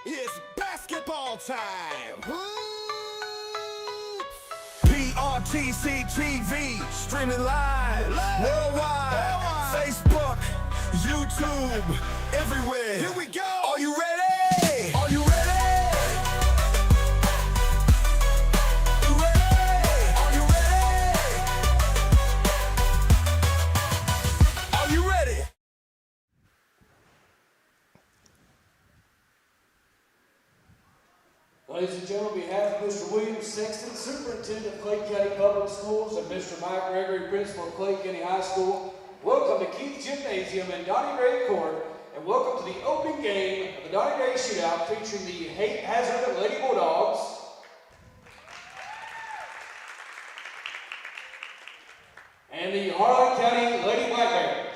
It's basketball time. PRTC TV, streaming live, worldwide, Facebook, YouTube, everywhere. Here we go. Are you ready? Are you ready? Ladies and gentlemen, on behalf of Mr. William Sexton, Superintendent of Clay County Public Schools, and Mr. Mike Gregory, Principal of Clay County High School, welcome to Keith Gymnasium in Donnie Gray Court, and welcome to the opening game of the Donnie Gray Shootout featuring the Hazard Lady Bulldogs and the Harlan County Lady Black Bears.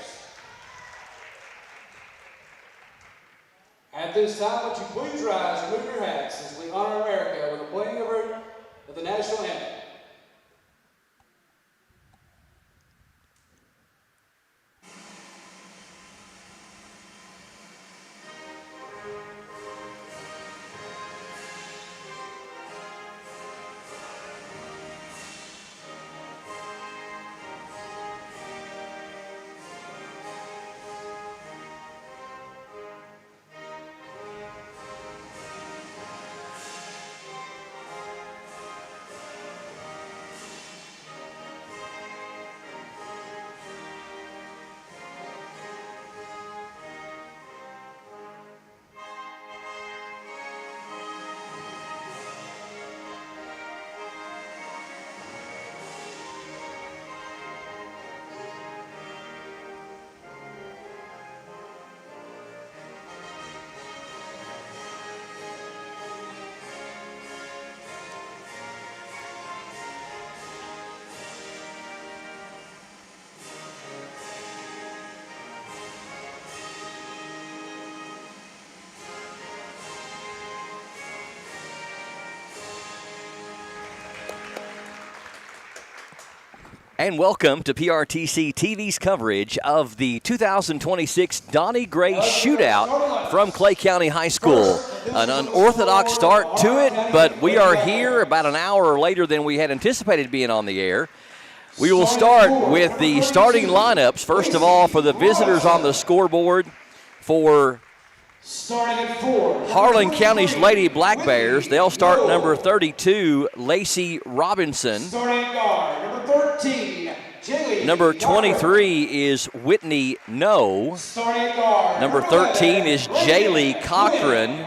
At this time, would you please rise and move your hats as we honor America with the playing of the national anthem. And welcome to PRTC TV's coverage of the 2026 Donnie Gray Shootout from Clay County High School. An unorthodox start to it, but we are here about an hour later than we had anticipated being on the air. We will start with the starting lineups. First of all, for the visitors on the scoreboard for Harlan County's Lady Black Bears, they'll start number 32, Lacey Robinson. Starting guard, number 13, Jaylee. Number 23 is Whitney No. Starting guard, Number 13 is Jaylee Cochran.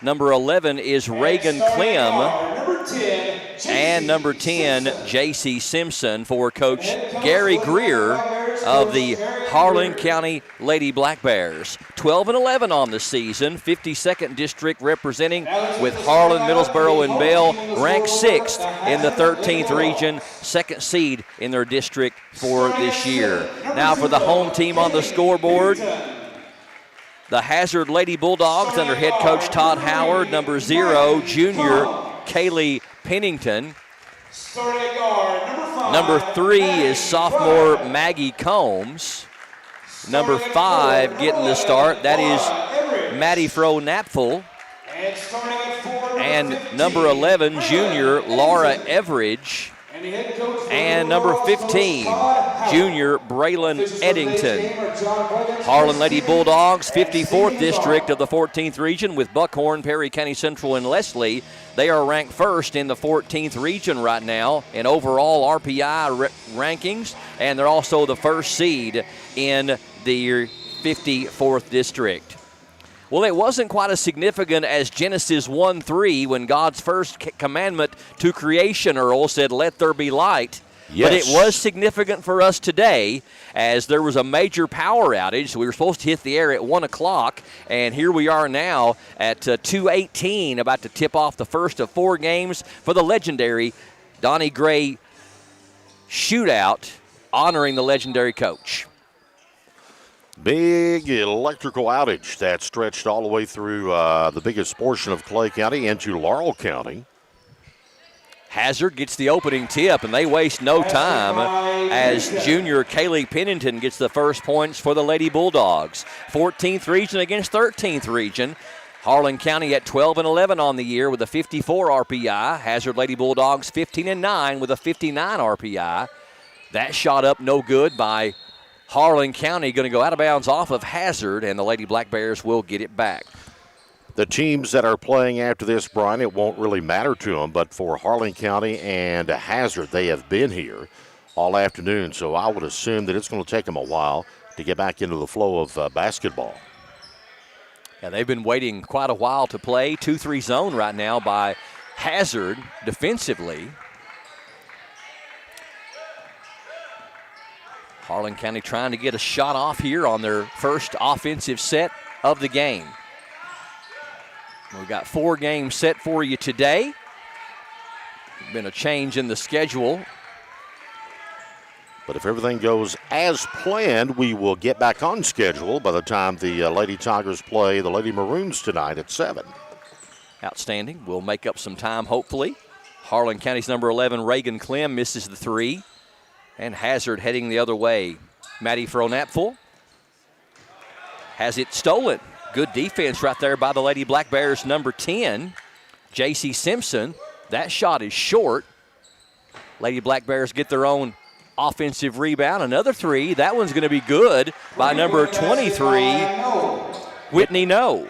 Number 11 is Reagan Clem. Number 10, And number 10, J.C. Simpson, for Coach Gary Greer of the Harlan County Lady Black Bears. 12-11 on the season, 52nd District representing with Harlan, Middlesboro, and Bell, ranked 6th in the 13th region, second seed in their district for this year. Now for the home team on the scoreboard, the Hazard Lady Bulldogs under head coach Todd Howard, number 0, junior Kaylee Pennington. starting guard, number 5. Number 3 is sophomore Maggie Combs. Number 5 getting the start, that is Maddie Fro-Napfel. And starting at 4, And number 11, junior Laura Everidge. and the head coach for And number 15, junior Braylon Eddington. Harlan Lady Bulldogs, 54th district of the 14th region with Buckhorn, Perry County Central, and Leslie. They are ranked first in the 14th region right now in overall RPI rankings, and they're also the first seed in the 54th district. Well, it wasn't quite as significant as Genesis 1:3 when God's first commandment to creation, Earl, said, "Let there be light." Yes. But it was significant for us today as there was a major power outage. So we were supposed to hit the air at 1 o'clock, and here we are now at 2:18, about to tip off the first of 4 games for the legendary Donnie Gray Shootout, honoring the legendary coach. Big electrical outage that stretched all the way through the biggest portion of Clay County into Laurel County. Hazard gets the opening tip, and they waste no time as junior Kaylee Pennington gets the first points for the Lady Bulldogs. 14th region against 13th region. Harlan County at 12-11 on the year with a 54 RPI. Hazard Lady Bulldogs 15-9 with a 59 RPI. That shot up no good by Harlan County, going to go out of bounds off of Hazard, and the Lady Black Bears will get it back. The teams that are playing after this, Brian, it won't really matter to them, but for Harlan County and Hazard, they have been here all afternoon, so I would assume that it's going to take them a while to get back into the flow of basketball. Yeah, they've been waiting quite a while to play. 2-3 zone right now by Hazard defensively. Harlan County trying to get a shot off here on their first offensive set of the game. We've got 4 games set for you today. Been a change in the schedule. But if everything goes as planned, we will get back on schedule by the time the Lady Tigers play the Lady Maroons tonight at 7. Outstanding. We'll make up some time, hopefully. Harlan County's number 11, Reagan Clem, misses the 3. And Hazard heading the other way. Maddie Fronapfel has it stolen. Good defense right there by the Lady Black Bears, number 10, J.C. Simpson. That shot is short. Lady Black Bears get their own offensive rebound. Another 3. That one's going to be good by number 23, Whitney No.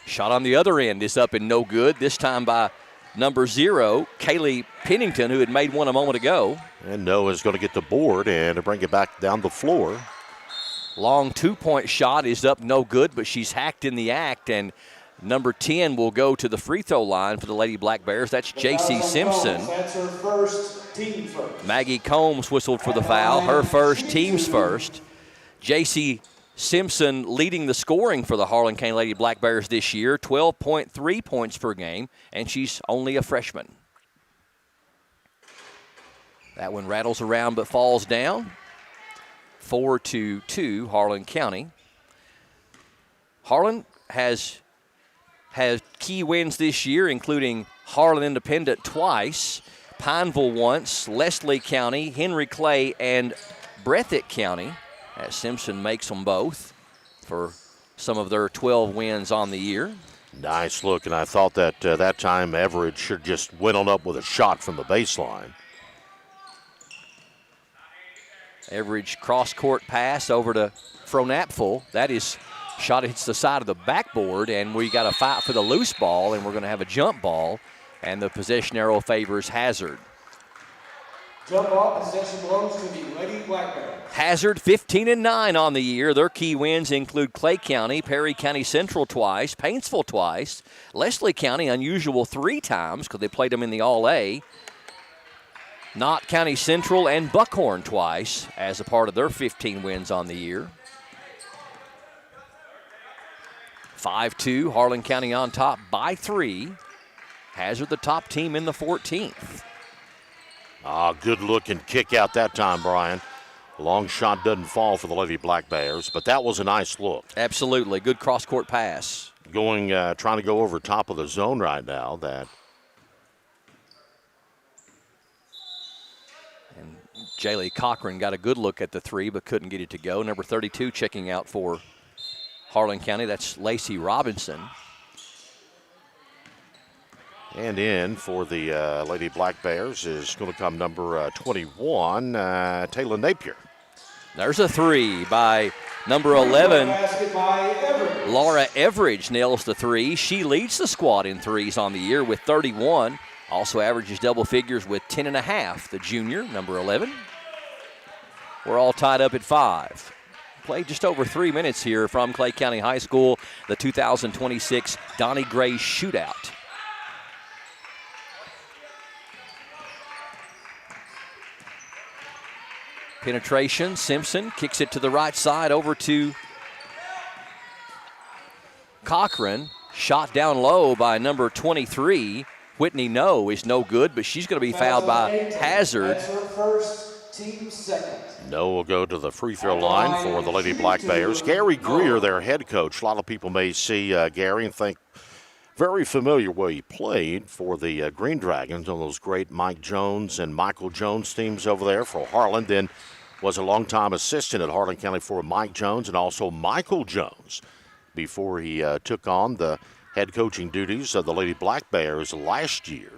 Shot on the other end is up and no good, this time by number 0, Kaylee Pennington, who had made one a moment ago. And Noah's going to get the board and bring it back down the floor. Long 2-point shot is up no good, but she's hacked in the act, and number 10 will go to the free throw line for the Lady Black Bears. That's J.C. Simpson. That's her first, team first. Maggie Combs whistled for the foul, her first, team's first. J.C. Simpson leading the scoring for the Harlan County Lady Black Bears this year, 12.3 points per game, and she's only a freshman. That one rattles around but falls down. 4-2 Harlan County. Harlan has key wins this year, including Harlan Independent twice, Pineville once, Leslie County, Henry Clay, and Breathitt County. As Simpson makes them both for some of their 12 wins on the year. Nice look, and I thought that that time Everett should just went on up with a shot from the baseline. Average cross-court pass over to Fronapfel. That is shot hits the side of the backboard, and we got a fight for the loose ball, and we're going to have a jump ball, and the possession arrow favors Hazard. Jump ball possession belongs to the Lady Black Bears. Hazard 15-9 on the year. Their key wins include Clay County, Perry County Central twice, Paintsville twice, Leslie County unusual 3 times because they played them in the All-A, Knott County Central and Buckhorn twice as a part of their 15 wins on the year. 5-2, Harlan County on top by 3. Hazard the top team in the 14th. Good looking kick out that time, Brian. Long shot doesn't fall for the Lady Black Bears, but that was a nice look. Absolutely, good cross-court pass. Trying to go over top of the zone right now. And Jaylee Cochran got a good look at the 3, but couldn't get it to go. Number 32 checking out for Harlan County. That's Lacey Robinson. And in for the Lady Black Bears is going to come number 21, Taylor Napier. There's a 3 by number 11. Laura Everidge nails the 3. She leads the squad in 3s on the year with 31. Also averages double figures with 10.5. The junior, number 11. We're all tied up at 5. Played just over 3 minutes here from Clay County High School, the 2026 Donnie Gray Shootout. Penetration, Simpson kicks it to the right side over to Cochran. Shot down low by number 23. Whitney No is no good, but she's going to be fouled by Hazard. That's her first, team second. No will go to the free throw line for the Lady Black Bears. Gary Greer, their head coach. A lot of people may see Gary and think very familiar where he played for the Green Dragons on those great Mike Jones and Michael Jones teams over there for Harlan. Then was a longtime assistant at Harlan County for Mike Jones and also Michael Jones before he took on the head coaching duties of the Lady Black Bears last year.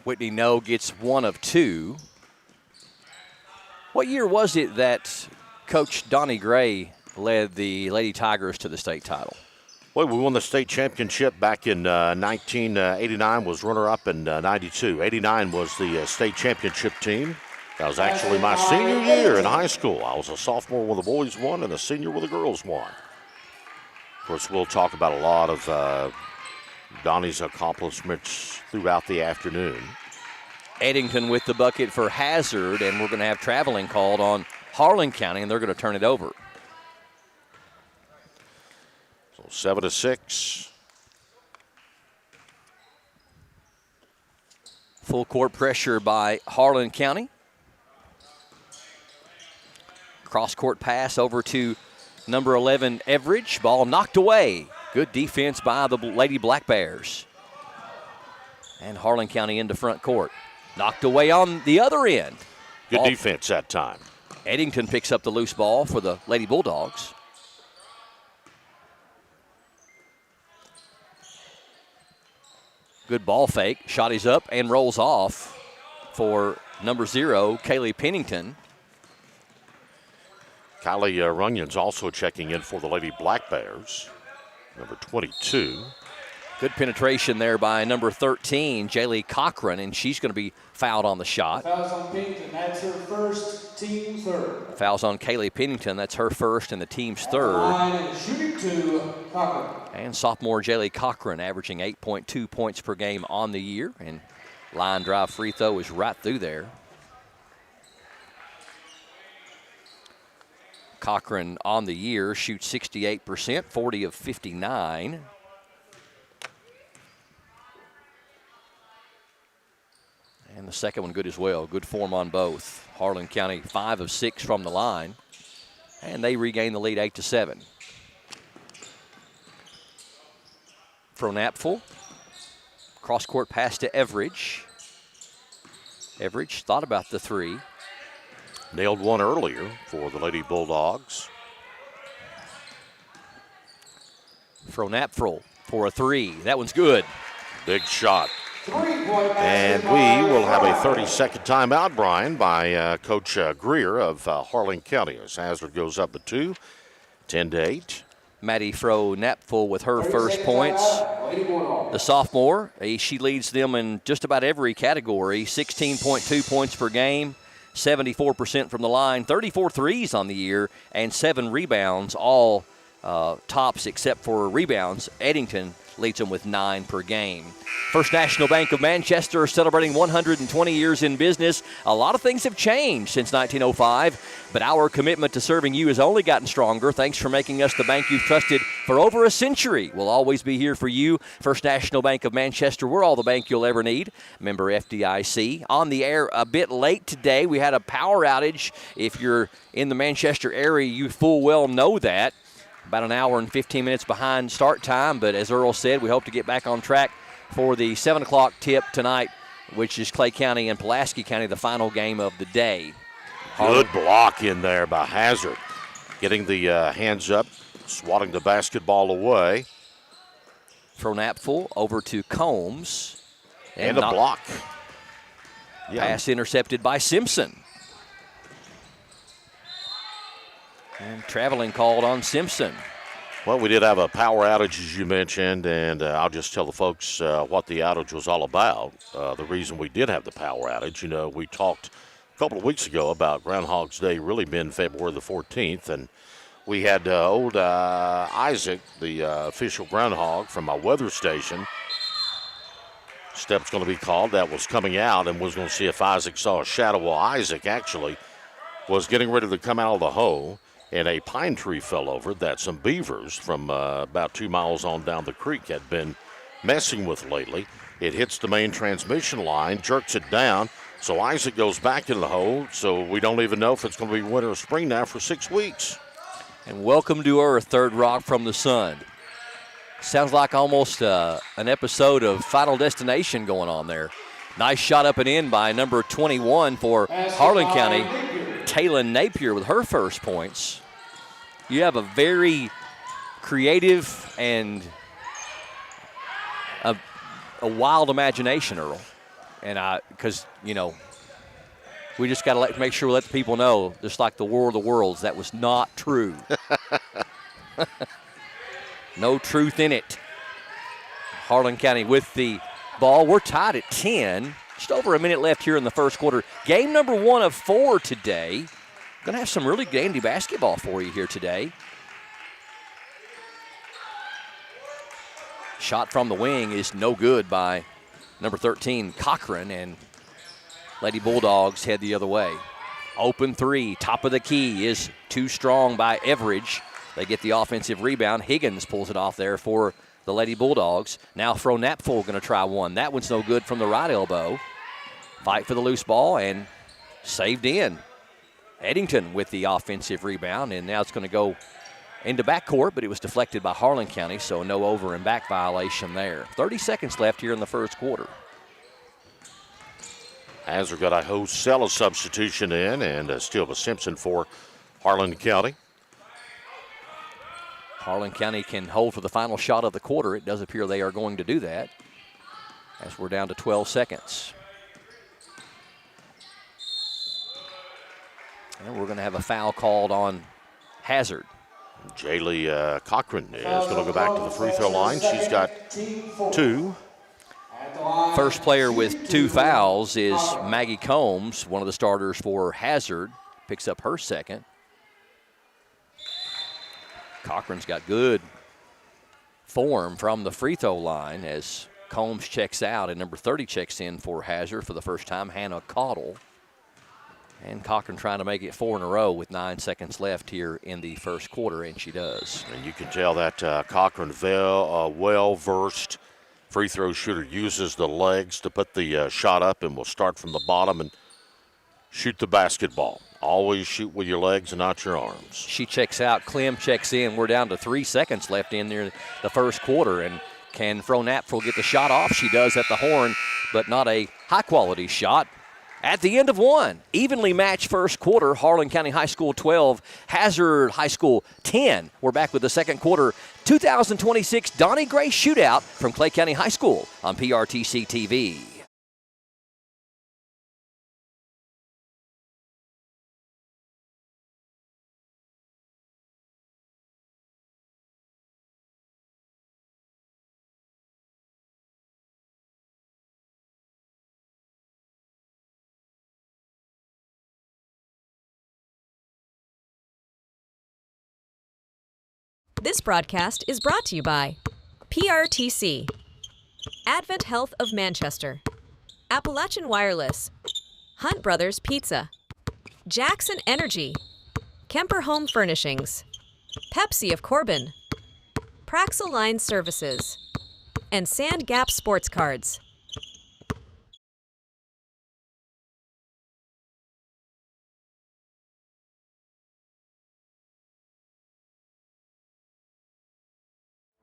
Whitney No gets 1 of 2. What year was it that Coach Donnie Gray led the Lady Tigers to the state title? Well, we won the state championship back in 1989, was runner-up in 92. 89 was the state championship team. That was actually my senior year in high school. I was a sophomore when the boys won and a senior when the girls won. Of course, we'll talk about a lot of Donnie's accomplishments throughout the afternoon. Eddington with the bucket for Hazard, and we're going to have traveling called on Harlan County, and they're going to turn it over. So 7-6. Full court pressure by Harlan County. Cross court pass over to number 11, Everidge. Ball knocked away. Good defense by the Lady Black Bears. And Harlan County into front court. Knocked away on the other end. Good defense that time. Eddington picks up the loose ball for the Lady Bulldogs. Good ball fake. Shot is up and rolls off for number 0, Kaylee Pennington. Kylie Runyon's also checking in for the Lady Black Bears, number 22. Good penetration there by number 13, Jaylee Cochran, and she's going to be fouled on the shot. Fouls on Pennington, that's her first, team third. Fouls on Kaylee Pennington, that's her first and the team's third. Line and shooting 2, Cochran. And sophomore Jaylee Cochran averaging 8.2 points per game on the year, and line drive free throw is right through there. Cochran on the year shoots 68%, 40 of 59. And the second one good as well. Good form on both. Harlan County 5 of 6 from the line. And they regain the lead 8-7. From Napful. Cross court pass to Everidge. Everidge thought about the 3. Nailed one earlier for the Lady Bulldogs. Napful for a 3. That one's good. Big shot. And we will have a 30-second timeout, Brian, by Coach Greer of Harlan County as Hazard goes up to 2, 10-8. Maddie Napful with her first points. The sophomore, she leads them in just about every category. 16.2 points per game, 74% from the line, 34 threes on the year, and 7 rebounds, all tops except for rebounds. Eddington leads them with 9 per game. First National Bank of Manchester celebrating 120 years in business. A lot of things have changed since 1905, but our commitment to serving you has only gotten stronger. Thanks for making us the bank you've trusted for over a century. We'll always be here for you. First National Bank of Manchester, we're all the bank you'll ever need. Member FDIC. On the air a bit late today. We had a power outage. If you're in the Manchester area, you full well know that. About an hour and 15 minutes behind start time, but as Earl said, we hope to get back on track for the 7 o'clock tip tonight, which is Clay County and Pulaski County, the final game of the day. Good block in there by Hazard. Getting the hands up, swatting the basketball away. Napful over to Combs. And a block. Yeah. Pass intercepted by Simpson. And traveling called on Simpson. Well, we did have a power outage, as you mentioned, and I'll just tell the folks what the outage was all about. The reason we did have the power outage, you know, we talked a couple of weeks ago about Groundhog's Day really being February the 14th, and we had old Isaac, the official groundhog from our weather station. Step's going to be called. That was coming out and was going to see if Isaac saw a shadow. Well, Isaac actually was getting ready to come out of the hole, and a pine tree fell over that some beavers from about 2 miles on down the creek had been messing with lately. It hits the main transmission line, jerks it down, so Isaac goes back in the hole, so we don't even know if it's going to be winter or spring now for 6 weeks. And welcome to Earth, Third Rock from the Sun. Sounds like almost an episode of Final Destination going on there. Nice shot up and in by number 21 for Harlan County, Taylon Napier with her first points. You have a very creative and a wild imagination, Earl. And because, you know, we just got to make sure we let the people know, just like the War of the Worlds, that was not true. No truth in it. Harlan County with the ball. We're tied at 10. Just over a minute left here in the first quarter. Game number 1 of 4 today. Going to have some really dandy basketball for you here today. Shot from the wing is no good by number 13, Cochran, and Lady Bulldogs head the other way. Open three, top of the key is too strong by Everidge. They get the offensive rebound. Higgins pulls it off there for the Lady Bulldogs. Now Fro-Napfull going to try one. That one's no good from the right elbow. Fight for the loose ball and saved in. Eddington with the offensive rebound, and now it's going to go into backcourt, but it was deflected by Harlan County, so no over and back violation there. 30 seconds left here in the first quarter. Hazard got a Hosella substitution in, and still a Simpson for Harlan County. Harlan County can hold for the final shot of the quarter. It does appear they are going to do that as we're down to 12 seconds. And we're going to have a foul called on Hazard. Jaylee Cochran is going to go back to the free throw line. She's got 2. First player with 2 fouls is Maggie Combs, one of the starters for Hazard. Picks up her second. Cochran's got good form from the free throw line as Combs checks out, and number 30 checks in for Hazard for the first time, Hannah Caudle. And Cochran trying to make it 4 in a row with 9 seconds left here in the first quarter, and she does. And you can tell that Cochran, well-versed free throw shooter, uses the legs to put the shot up and will start from the bottom and shoot the basketball. Always shoot with your legs and not your arms. She checks out. Clem checks in. We're down to 3 seconds left in there the first quarter. And can Fro-Napfull get the shot off? She does at the horn, but not a high-quality shot. At the end of 1, evenly matched first quarter, Harlan County High School 12, Hazard High School 10. We're back with the second quarter 2026 Donnie Gray Shootout from Clay County High School on PRTC TV. This broadcast is brought to you by PRTC, Advent Health of Manchester, Appalachian Wireless, Hunt Brothers Pizza, Jackson Energy, Kemper Home Furnishings, Pepsi of Corbin, Praxel Line Services, and Sand Gap Sports Cards.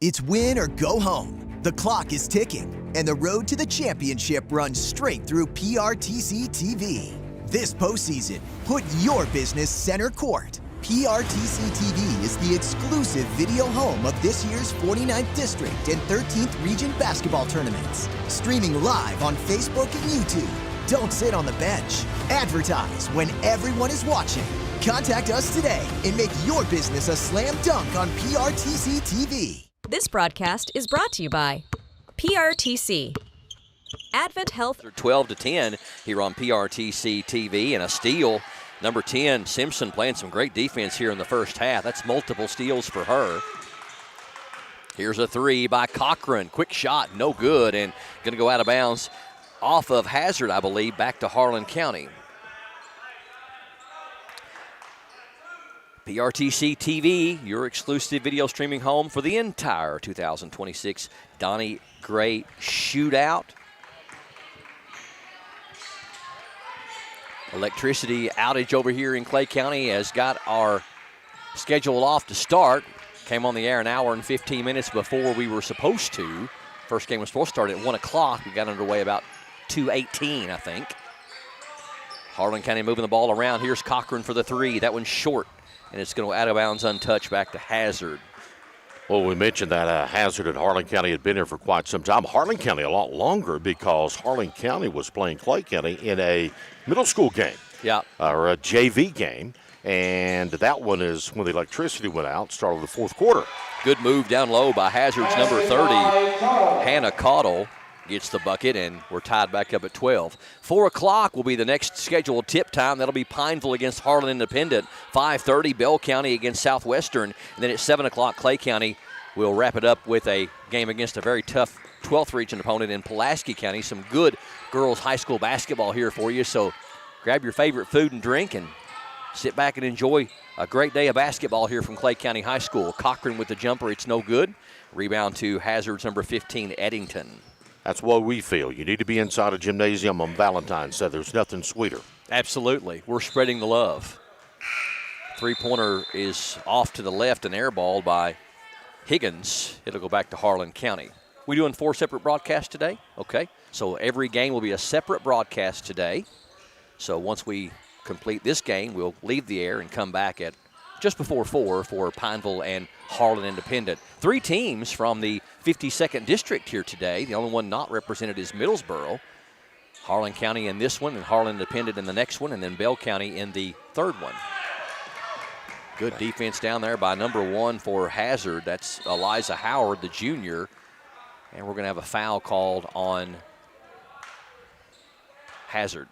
It's win or go home. The clock is ticking, and the road to the championship runs straight through PRTC TV. This postseason, put your business center court. PRTC TV is the exclusive video home of this year's 49th District and 13th Region basketball tournaments. Streaming live on Facebook and YouTube. Don't sit on the bench. Advertise when everyone is watching. Contact us today and make your business a slam dunk on PRTC TV. This broadcast is brought to you by PRTC, Advent Health. 12-10 here on PRTC TV, and a steal. Number 10, Simpson, playing some great defense here in the first half. That's multiple steals for her. Here's a 3 by Cochran. Quick shot, no good, and going to go out of bounds off of Hazard, I believe, back to Harlan County. PRTC TV, your exclusive video streaming home for the entire 2026 Donnie Gray Shootout. Electricity outage over here in Clay County has got our schedule off to start. Came on the air an hour and 15 minutes before we were supposed to. First game was supposed to start at 1 o'clock. We got underway about 2:18, I think. Harlan County moving the ball around. Here's Cochran for the three. That one's short, and it's going to go out of bounds untouched back to Hazard. Well, we mentioned that Hazard and Harlan County had been here for quite some time. Harlan County a lot longer because Harlan County was playing Clay County in a middle school game. Yeah. Or a JV game. And that one is when the electricity went out, started the fourth quarter. Good move down low by Hazard's number 30. Hannah Caudle gets the bucket, and we're tied back up at 12. 4 o'clock will be the next scheduled tip time. That'll be Pineville against Harlan Independent. 5:30, Bell County against Southwestern. And then at 7 o'clock, Clay County will wrap it up with a game against a very tough 12th region opponent in Pulaski County. Some good girls high school basketball here for you. So grab your favorite food and drink and sit back and enjoy a great day of basketball here from Clay County High School. Cochran with the jumper. It's no good. Rebound to Hazard's number 15, Eddington. That's what we feel. You need to be inside a gymnasium on Valentine's Day. There's nothing sweeter. Absolutely. We're spreading the love. Three-pointer is off to the left and airballed by Higgins. It'll go back to Harlan County. We doing 4 separate broadcasts today? Okay. So every game will be a separate broadcast today. So once we complete this game, we'll leave the air and come back at just before 4 for Pineville and Harlan Independent. 3 teams from the 52nd District here today. The only one not represented is Middlesboro. Harlan County in this one and Harlan Independent in the next one, and then Bell County in the third one. Good defense down there by number 1 for Hazard. That's Eliza Howard, the junior. And we're going to have a foul called on Hazard.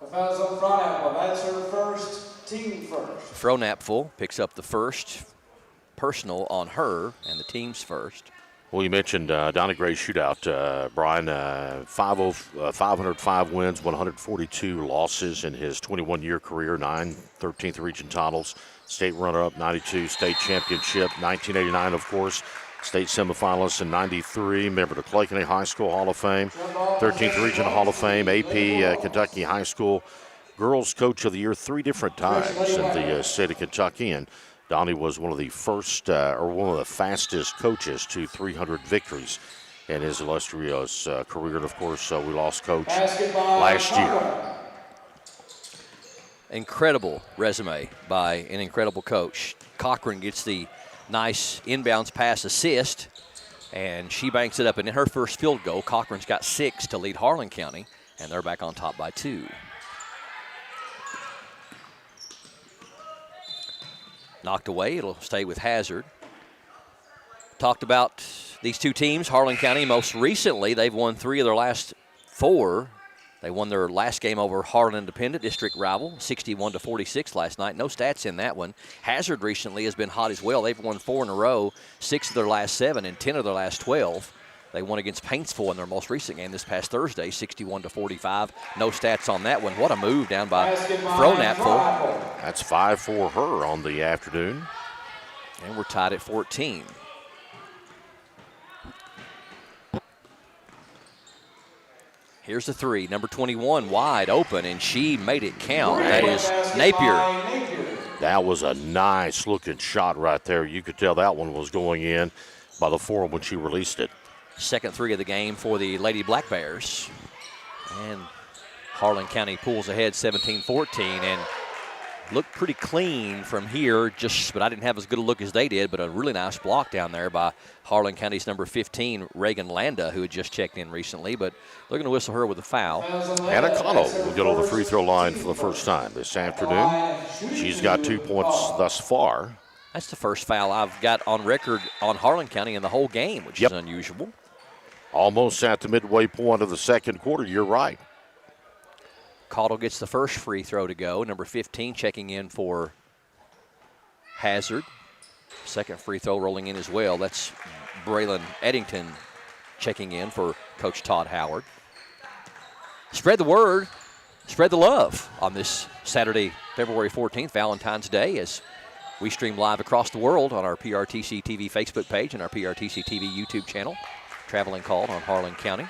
The foul's on Fronapple. That's her first, team first. Fronapple picks up the first personal on her and the team's first. Well, you mentioned Donnie Gray's shootout, Brian. 505 wins, 142 losses in his 21-year career, 9 13th region titles, state runner-up, 92, state championship, 1989, of course, state semifinalist in 93, member of the Clay County High School Hall of Fame, 13th Region Hall of Fame, AP Kentucky High School Girls Coach of the Year 3 different times in the state of Kentucky. And Donnie was one of the first or one of the fastest coaches to 300 victories in his illustrious career. And, of course, we lost Coach last year. Incredible resume by an incredible coach. Cochran gets the nice inbounds pass assist, and she banks it up. And in her first field goal, Cochran's got 6 to lead Harlan County, and they're back on top by 2. Knocked away. It'll stay with Hazard. Talked about these 2 teams. Harlan County, most recently, they've won 3 of their last 4. They won their last game over Harlan Independent, district rival, 61-46 last night. No stats in that one. Hazard recently has been hot as well. They've won 4 in a row, 6 of their last 7, and 10 of their last 12. They won against Paintsville in their most recent game this past Thursday, 61-45. No stats on that one. What a move down by Fronapple. That's 5 for her on the afternoon. And we're tied at 14. Here's the 3, number 21, wide open, and she made it count. That is Napier. That was a nice-looking shot right there. You could tell that one was going in by the form when she released it. Second 3 of the game for the Lady Black Bears. And Harlan County pulls ahead 17-14 and looked pretty clean from here, but I didn't have as good a look as they did, but a really nice block down there by Harlan County's number 15, Reagan Landa, who had just checked in recently, but they're going to whistle her with a foul. Hannah Cotto will go to the free throw line for the first time this afternoon. She's got 2 points thus far. That's the first foul I've got on record on Harlan County in the whole game, which is unusual. Almost at the midway point of the second quarter, you're right. Caudle gets the first free throw to go. Number 15 checking in for Hazard. Second free throw rolling in as well. That's Braylon Eddington checking in for Coach Todd Howard. Spread the word, spread the love on this Saturday, February 14th, Valentine's Day, as we stream live across the world on our PRTC TV Facebook page and our PRTC TV YouTube channel. Traveling call on Harlan County.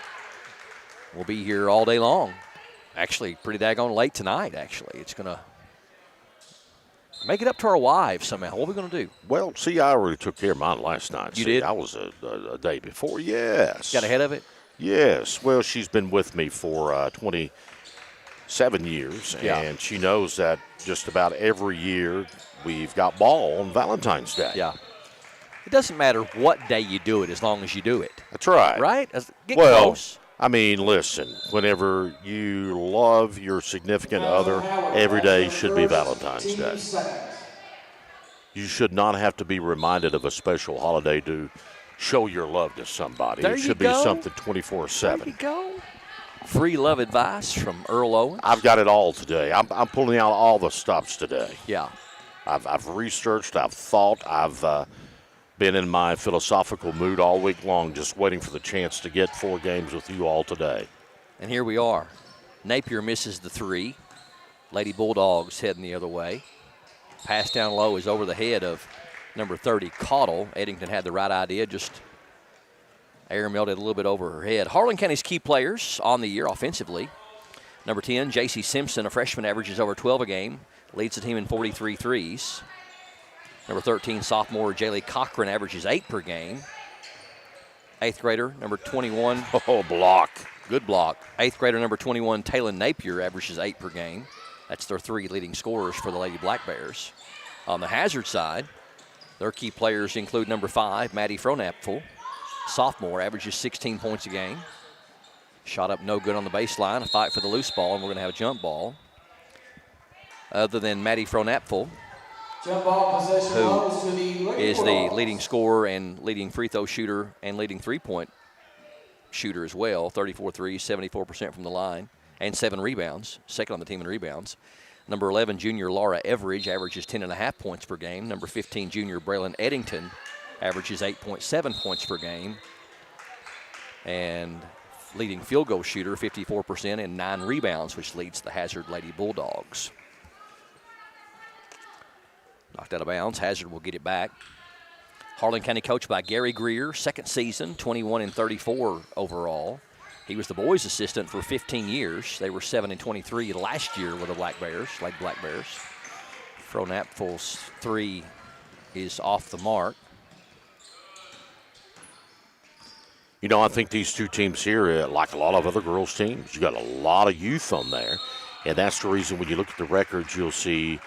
We'll be here all day long. Actually, pretty daggone late tonight, actually. It's going to Make it up to our wives somehow. What are we going to do? Well, see, I already took care of mine last night. You see, did? I was a day before. Yes. Got ahead of it? Yes. Well, she's been with me for 27 years, Yeah. and she knows that just about every year we've got ball on Valentine's Day. Yeah. It doesn't matter what day you do it as long as you do it. That's right. Right? Get Well, close. I mean, listen, whenever you love your significant other, every day should be Valentine's Day. You should not have to be reminded of a special holiday to show your love to somebody. There It you should be go. something There you 24/7. go. Free love advice from Earl Owens. I've got it all today. I'm pulling out all the stops today. Yeah. I've researched, I've thought, I've been in my philosophical mood all week long, just waiting for the chance to get 4 games with you all today. And here we are. Napier misses the 3. Lady Bulldogs heading the other way. Pass down low is over the head of number 30, Caudle. Eddington had the right idea, just air melted a little bit over her head. Harlan County's key players on the year offensively. Number 10, J.C. Simpson, a freshman, averages over 12 a game, leads the team in 43 threes. Number 13, sophomore Jaylee Cochran, averages 8 per game. 8th grader, number 21. Oh, block. Good block. 8th grader, number 21, Taylor Napier, averages 8 per game. That's their 3 leading scorers for the Lady Black Bears. On the Hazard side, their key players include number 5, Maddie Fronapfel, sophomore, averages 16 points a game. Shot up no good on the baseline, a fight for the loose ball, and we're going to have a jump ball. Other than Maddie Fronapfel, Jump ball possession Who goes to the Lady is the Bulldogs. leading scorer and leading free throw shooter and leading three-point shooter as well. 34 threes, 74% from the line, and 7 rebounds, second on the team in rebounds. Number 11, junior Laura Everidge, averages 10.5 points per game. Number 15, junior Braylon Eddington, averages 8.7 points per game. And leading field goal shooter, 54%, and 9 rebounds, which leads the Hazard Lady Bulldogs. Knocked out of bounds. Hazard will get it back. Harlan County coached by Gary Greer, second season, 21-34 overall. He was the boys' assistant for 15 years. They were 7-23 last year with the Black Bears, Lady Black Bears. Fronapfel's 3 is off the mark. You know, I think these two teams here, like a lot of other girls' teams, you got a lot of youth on there. And that's the reason when you look at the records, you'll see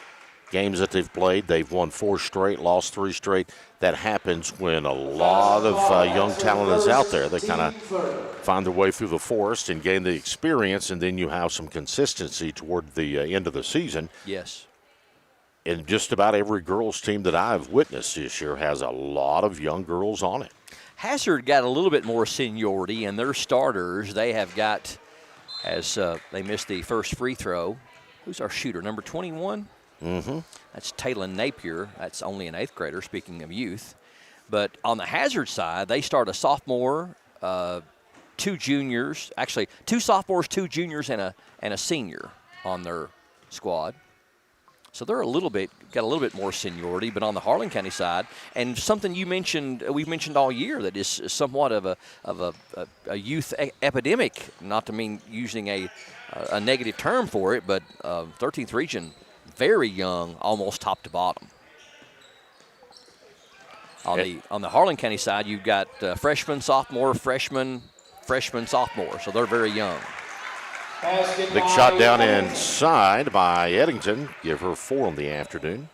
games that they've played. They've won 4 straight, lost 3 straight. That happens when a lot of young talent is out there. They kind of find their way through the forest and gain the experience, and then you have some consistency toward the end of the season. Yes. And just about every girls' team that I've witnessed this year has a lot of young girls on it. Hazard got a little bit more seniority, and their starters, they have got, as they missed the first free throw, who's our shooter, number 21? Mm-hmm. That's Taylor Napier. That's only an 8th grader, speaking of youth. But on the Hazard side, they start a sophomore, 2 juniors, actually 2 sophomores, 2 juniors, and a senior on their squad. So they're got a little bit more seniority. But on the Harlan County side, and something we've mentioned all year that is somewhat of a youth epidemic, not to mean using a negative term for it, but 13th region, very young, almost top to bottom. On the Harlan County side, you've got freshman, sophomore, freshman, sophomore. So they're very young. Big shot down inside by Eddington. Give her 4 on the afternoon.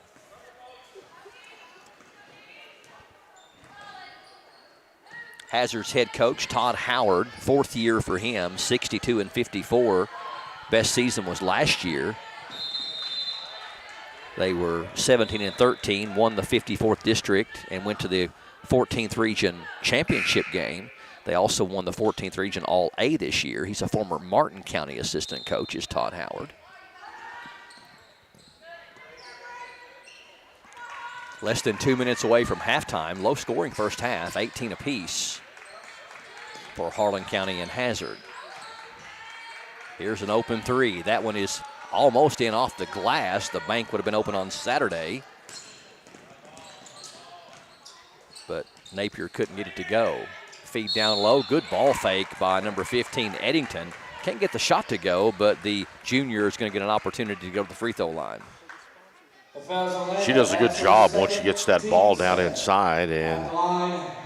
Hazard's head coach, Todd Howard, 4th year for him, 62-54. Best season was last year. They were 17-13, won the 54th district, and went to the 14th region championship game. They also won the 14th region All-A this year. He's a former Martin County assistant coach, is Todd Howard. Less than 2 minutes away from halftime. Low scoring first half, 18 apiece for Harlan County and Hazard. Here's an open 3. That one is almost in off the glass. The bank would have been open on Saturday, but Napier couldn't get it to go. Feed down low, good ball fake by number 15, Eddington. Can't get the shot to go, but the junior is going to get an opportunity to go to the free throw line. She does a good job once she gets that ball down inside and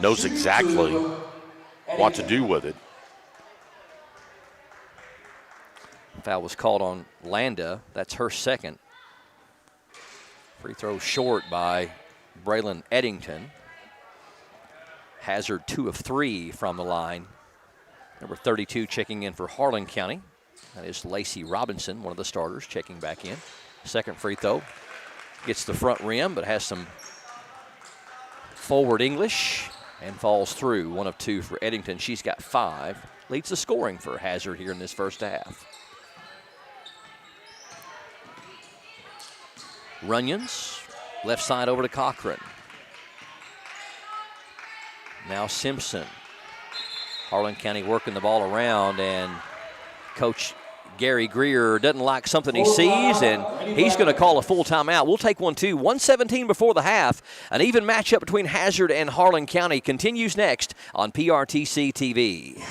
knows exactly what to do with it. Foul was called on Landa. That's her second. Free throw short by Braylon Eddington. Hazard 2 of 3 from the line. Number 32 checking in for Harlan County. That is Lacey Robinson, one of the starters, checking back in. Second free throw. Gets the front rim, but has some forward English and falls through. 1 of 2 for Eddington. She's got 5. Leads the scoring for Hazard here in this first half. Runyons, left side over to Cochran. Now Simpson. Harlan County working the ball around, and Coach Gary Greer doesn't like something he sees, and he's going to call a full timeout. We'll take one too. 1:17 before the half. An even matchup between Hazard and Harlan County continues next on PRTC TV.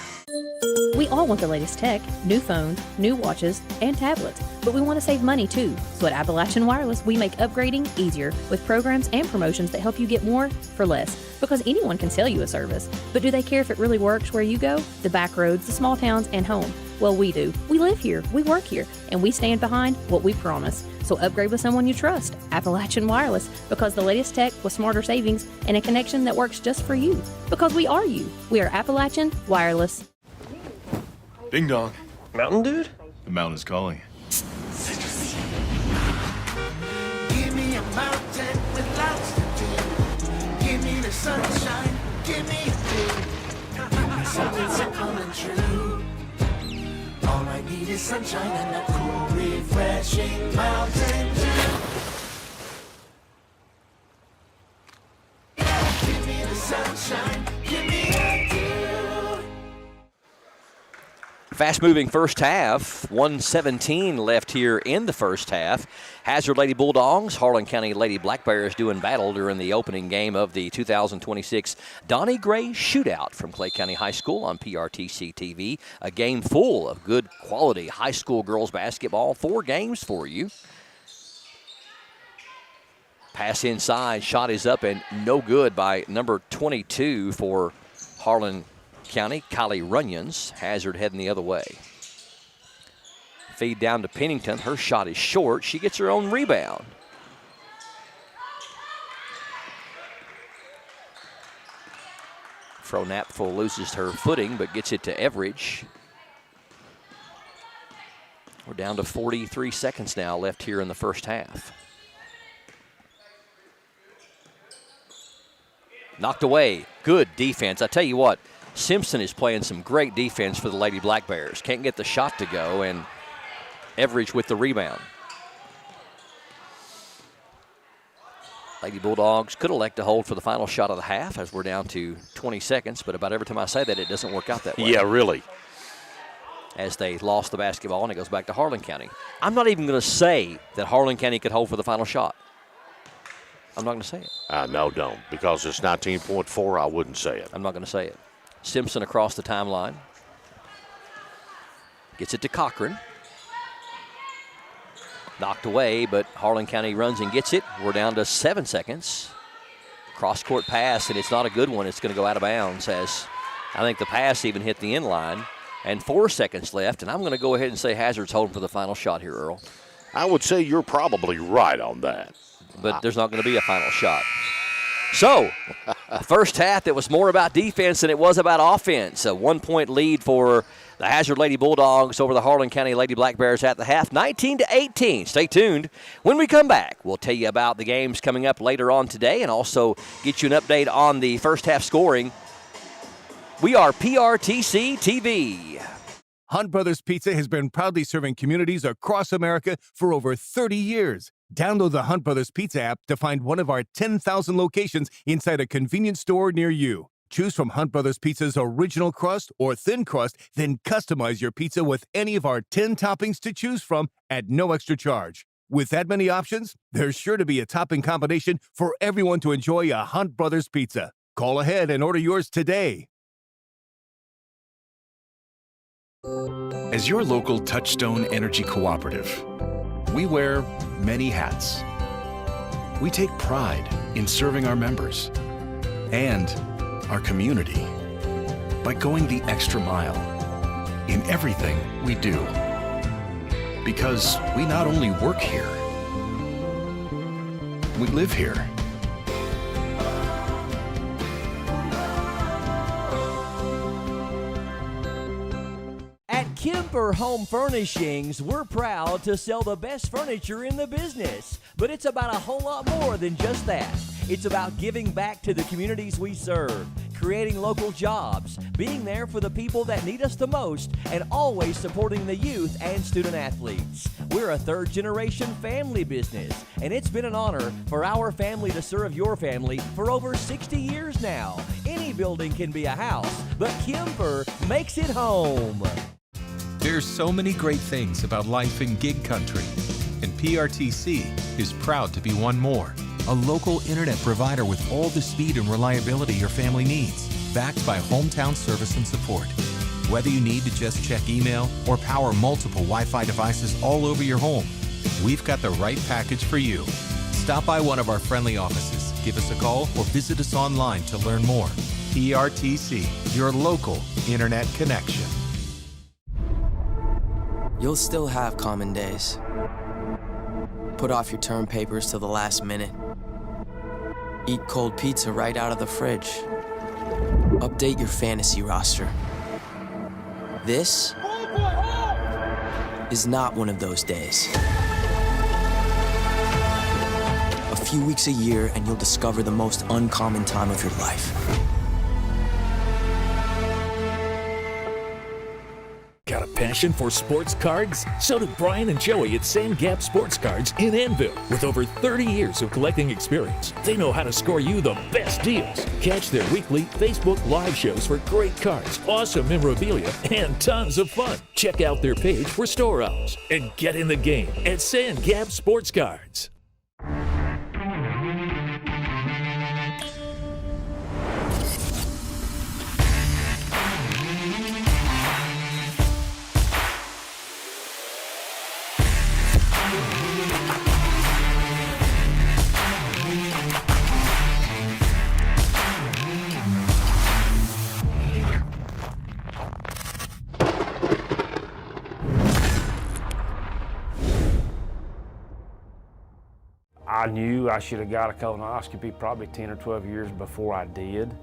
We all want the latest tech, new phones, new watches, and tablets, but we want to save money too. So at Appalachian Wireless, we make upgrading easier with programs and promotions that help you get more for less. Because anyone can sell you a service, but do they care if it really works where you go? The back roads, the small towns, and home. Well, we do. We live here, we work here, and we stand behind what we promise. So upgrade with someone you trust, Appalachian Wireless, because the latest tech with smarter savings and a connection that works just for you. Because we are you. We are Appalachian Wireless. Ding dong. Mountain Dude? The mountain is calling. Give me a mountain with lots to do. Give me the sunshine, give me a day. Give me something simple and true. All I need is sunshine and a cool, refreshing Mountain Dew. Give me the sunshine, give me a dew. Fast-moving first half. 1:17 left here in the first half. Hazard Lady Bulldogs, Harlan County Lady Black Bears doing battle during the opening game of the 2026 Donnie Gray Shootout from Clay County High School on PRTC TV. A game full of good quality high school girls basketball. 4 games for you. Pass inside, shot is up and no good by number 22 for Harlan County, Kylie Runyons. Hazard heading the other way. Feed down to Pennington. Her shot is short. She gets her own rebound. Fro-Napfel loses her footing but gets it to Everidge. We're down to 43 seconds now left here in the first half. Knocked away. Good defense. I tell you what, Simpson is playing some great defense for the Lady Black Bears. Can't get the shot to go, and Everidge with the rebound. Lady Bulldogs could elect to hold for the final shot of the half as we're down to 20 seconds, but about every time I say that, it doesn't work out that way. Yeah, really. As they lost the basketball, and it goes back to Harlan County. I'm not even going to say that Harlan County could hold for the final shot. I'm not going to say it. No, don't. Because it's 19.4, I wouldn't say it. I'm not going to say it. Simpson across the timeline. Gets it to Cochran. Knocked away, but Harlan County runs and gets it. We're down to 7 seconds. Cross-court pass, and it's not a good one. It's going to go out of bounds as I think the pass even hit the end line. And 4 seconds left, and I'm going to go ahead and say Hazard's holding for the final shot here, Earl. I would say you're probably right on that. But there's not going to be a final shot. So, first half, it was more about defense than it was about offense. A 1-point lead for the Hazard Lady Bulldogs over the Harlan County Lady Black Bears at the half, 19-18. Stay tuned. When we come back, we'll tell you about the games coming up later on today and also get you an update on the first half scoring. We are PRTC TV. Hunt Brothers Pizza has been proudly serving communities across America for over 30 years. Download the Hunt Brothers Pizza app to find one of our 10,000 locations inside a convenience store near you. Choose from Hunt Brothers Pizza's original crust or thin crust, then customize your pizza with any of our 10 toppings to choose from at no extra charge. With that many options, there's sure to be a topping combination for everyone to enjoy a Hunt Brothers Pizza. Call ahead and order yours today. As your local Touchstone Energy Cooperative, we wear many hats. We take pride in serving our members and our community by going the extra mile in everything we do. Because we not only work here, we live here. At Kemper Home Furnishings, we're proud to sell the best furniture in the business. But it's about a whole lot more than just that. It's about giving back to the communities we serve, creating local jobs, being there for the people that need us the most, and always supporting the youth and student athletes. We're a third-generation family business, and it's been an honor for our family to serve your family for over 60 years now. Any building can be a house, but Kemper makes it home. There's so many great things about life in gig country, and PRTC is proud to be one more. A local internet provider with all the speed and reliability your family needs, backed by hometown service and support. Whether you need to just check email or power multiple Wi-Fi devices all over your home, we've got the right package for you. Stop by one of our friendly offices, give us a call, or visit us online to learn more. PRTC, your local internet connection. You'll still have common days. Put off your term papers till the last minute. Eat cold pizza right out of the fridge. Update your fantasy roster. This is not one of those days. A few weeks a year and you'll discover the most uncommon time of your life. Got a passion for sports cards? So do Brian and Joey at Sand Gap Sports Cards in Annville. With over 30 years of collecting experience, they know how to score you the best deals. Catch their weekly Facebook Live shows for great cards, awesome memorabilia, and tons of fun. Check out their page for store hours and get in the game at Sand Gap Sports Cards. I knew I should have got a colonoscopy probably 10 or 12 years before I did,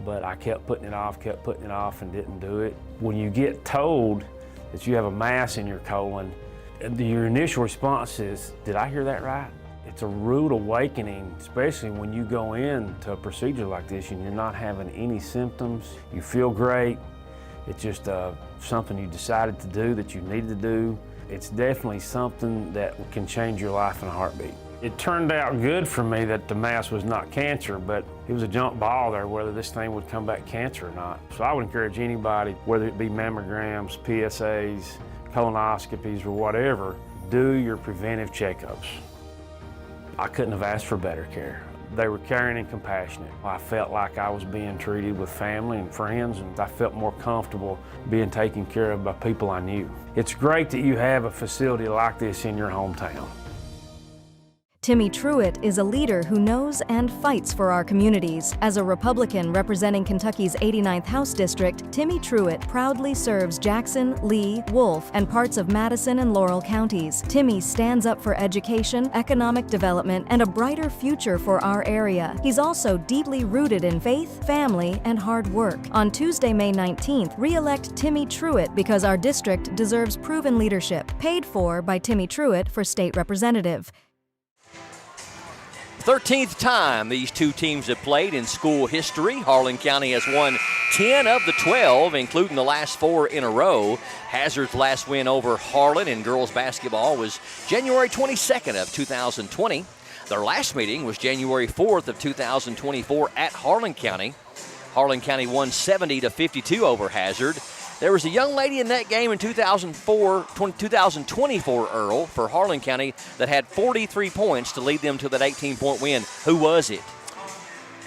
but I kept putting it off, and didn't do it. When you get told that you have a mass in your colon, your initial response is, did I hear that right? It's a rude awakening, especially when you go into a procedure like this and you're not having any symptoms. You feel great. It's just something you decided to do that you needed to do. It's definitely something that can change your life in a heartbeat. It turned out good for me that the mass was not cancer, but it was a jump ball there whether this thing would come back cancer or not. So I would encourage anybody, whether it be mammograms, PSAs, colonoscopies, or whatever, do your preventive checkups. I couldn't have asked for better care. They were caring and compassionate. I felt like I was being treated with family and friends, and I felt more comfortable being taken care of by people I knew. It's great that you have a facility like this in your hometown. Timmy Truitt is a leader who knows and fights for our communities. As a Republican representing Kentucky's 89th House District, Timmy Truitt proudly serves Jackson, Lee, Wolfe, and parts of Madison and Laurel counties. Timmy stands up for education, economic development, and a brighter future for our area. He's also deeply rooted in faith, family, and hard work. On Tuesday, May 19th, re-elect Timmy Truitt because our district deserves proven leadership. Paid for by Timmy Truitt for state representative. 13th time these two teams have played in school history. Harlan County has won 10 of the 12, including the last 4 in a row. Hazard's last win over Harlan in girls basketball was January 22nd of 2020. Their last meeting was January 4th of 2024 at Harlan County. Harlan County won 70-52 over Hazard. There was a young lady in that game in 2024, Earl, for Harlan County that had 43 points to lead them to that 18-point win. Who was it?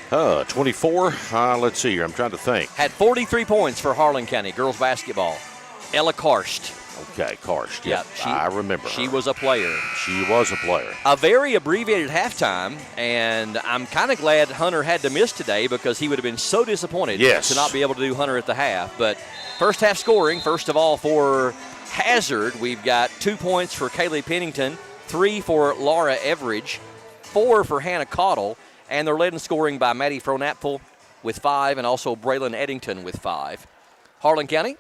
24. Let's see here. I'm trying to think. Had 43 points for Harlan County girls basketball. Ella Karst. Okay, Karst. Yeah, I remember She her. was a player. She was a player. A very abbreviated halftime, and I'm kind of glad Hunter had to miss today because he would have been so disappointed to not be able to do Hunter at the half. But first half scoring, first of all for Hazard, we've got 2 points for Kaylee Pennington, 3 for Laura Everidge, 4 for Hannah Cottle, and they're led in scoring by Maddie Fronapfel with 5 and also Braylon Eddington with 5. Harlan County,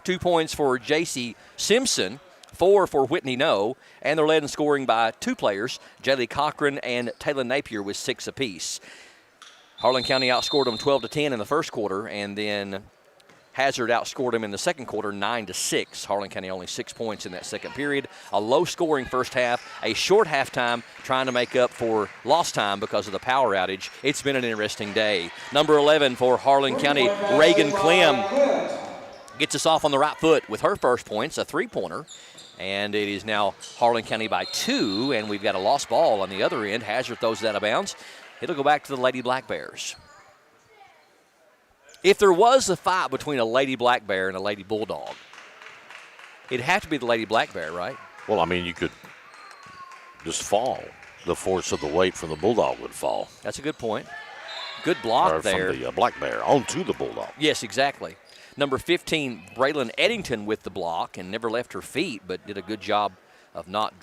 2 points for J.C. Simpson, 4 for Whitney No, and they're led in scoring by 2 players, Jaylee Cochran and Taylor Napier with 6 apiece. Harlan County outscored them 12-10 in the first quarter, and then Hazard outscored them in the second quarter 9-6. Harlan County only 6 points in that second period. A low-scoring first half, a short halftime trying to make up for lost time because of the power outage. It's been an interesting day. Number 11 for Harlan County, Reagan Clem, gets us off on the right foot with her first points, a three-pointer. And it is now Harlan County by 2, and we've got a lost ball on the other end. Hazard throws it out of bounds. It'll go back to the Lady Black Bears. If there was a fight between a Lady Black Bear and a Lady Bulldog, it'd have to be the Lady Black Bear, right? Well, I mean, you could just fall. The force of the weight from the Bulldog would fall. That's a good point. Good block or there. From the Black Bear onto the Bulldog. Yes, exactly. Number 15, Braylon Eddington with the block and never left her feet, but did a good job of not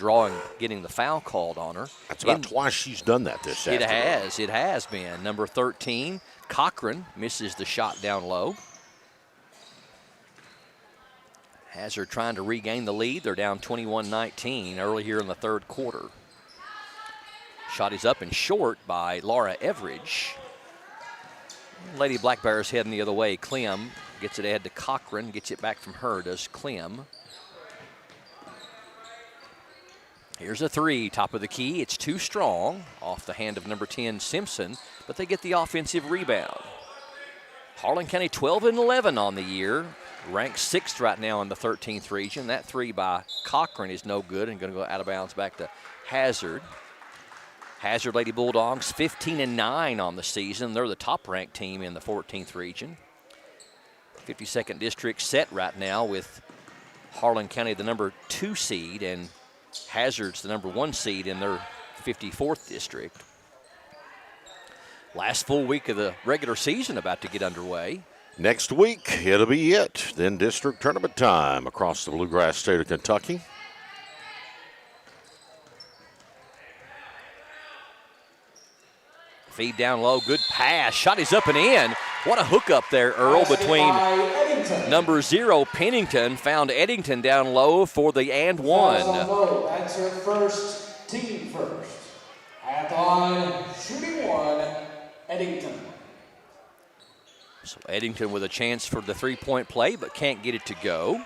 getting the foul called on her. That's about twice she's done that this afternoon. It has been. Number 13, Cochran misses the shot down low. Hazard trying to regain the lead. They're down 21-19 early here in the third quarter. Shot is up and short by Laura Everidge. Lady Black Bears heading the other way. Clem gets it ahead to Cochran, gets it back from her, does Clem. Here's a three, top of the key. It's too strong, off the hand of number 10, Simpson, but they get the offensive rebound. Harlan County 12-11 on the year, ranked 6th right now in the 13th region. That three by Cochran is no good and going to go out of bounds back to Hazard. Hazard Lady Bulldogs 15-9 on the season. They're the top-ranked team in the 14th region. 52nd district set right now with Harlan County the number 2 seed and Hazard's the number 1 seed in their 54th district. Last full week of the regular season about to get underway. Next week, it'll be it. Then district tournament time across the bluegrass state of Kentucky. Feed down low, good pass. Shot is up and in. What a hookup there, Earl, between number 0, Pennington. Found Eddington down low for the and one. That's her first, team first. At the line, shooting one, Eddington. So Eddington with a chance for the three-point play, but can't get it to go.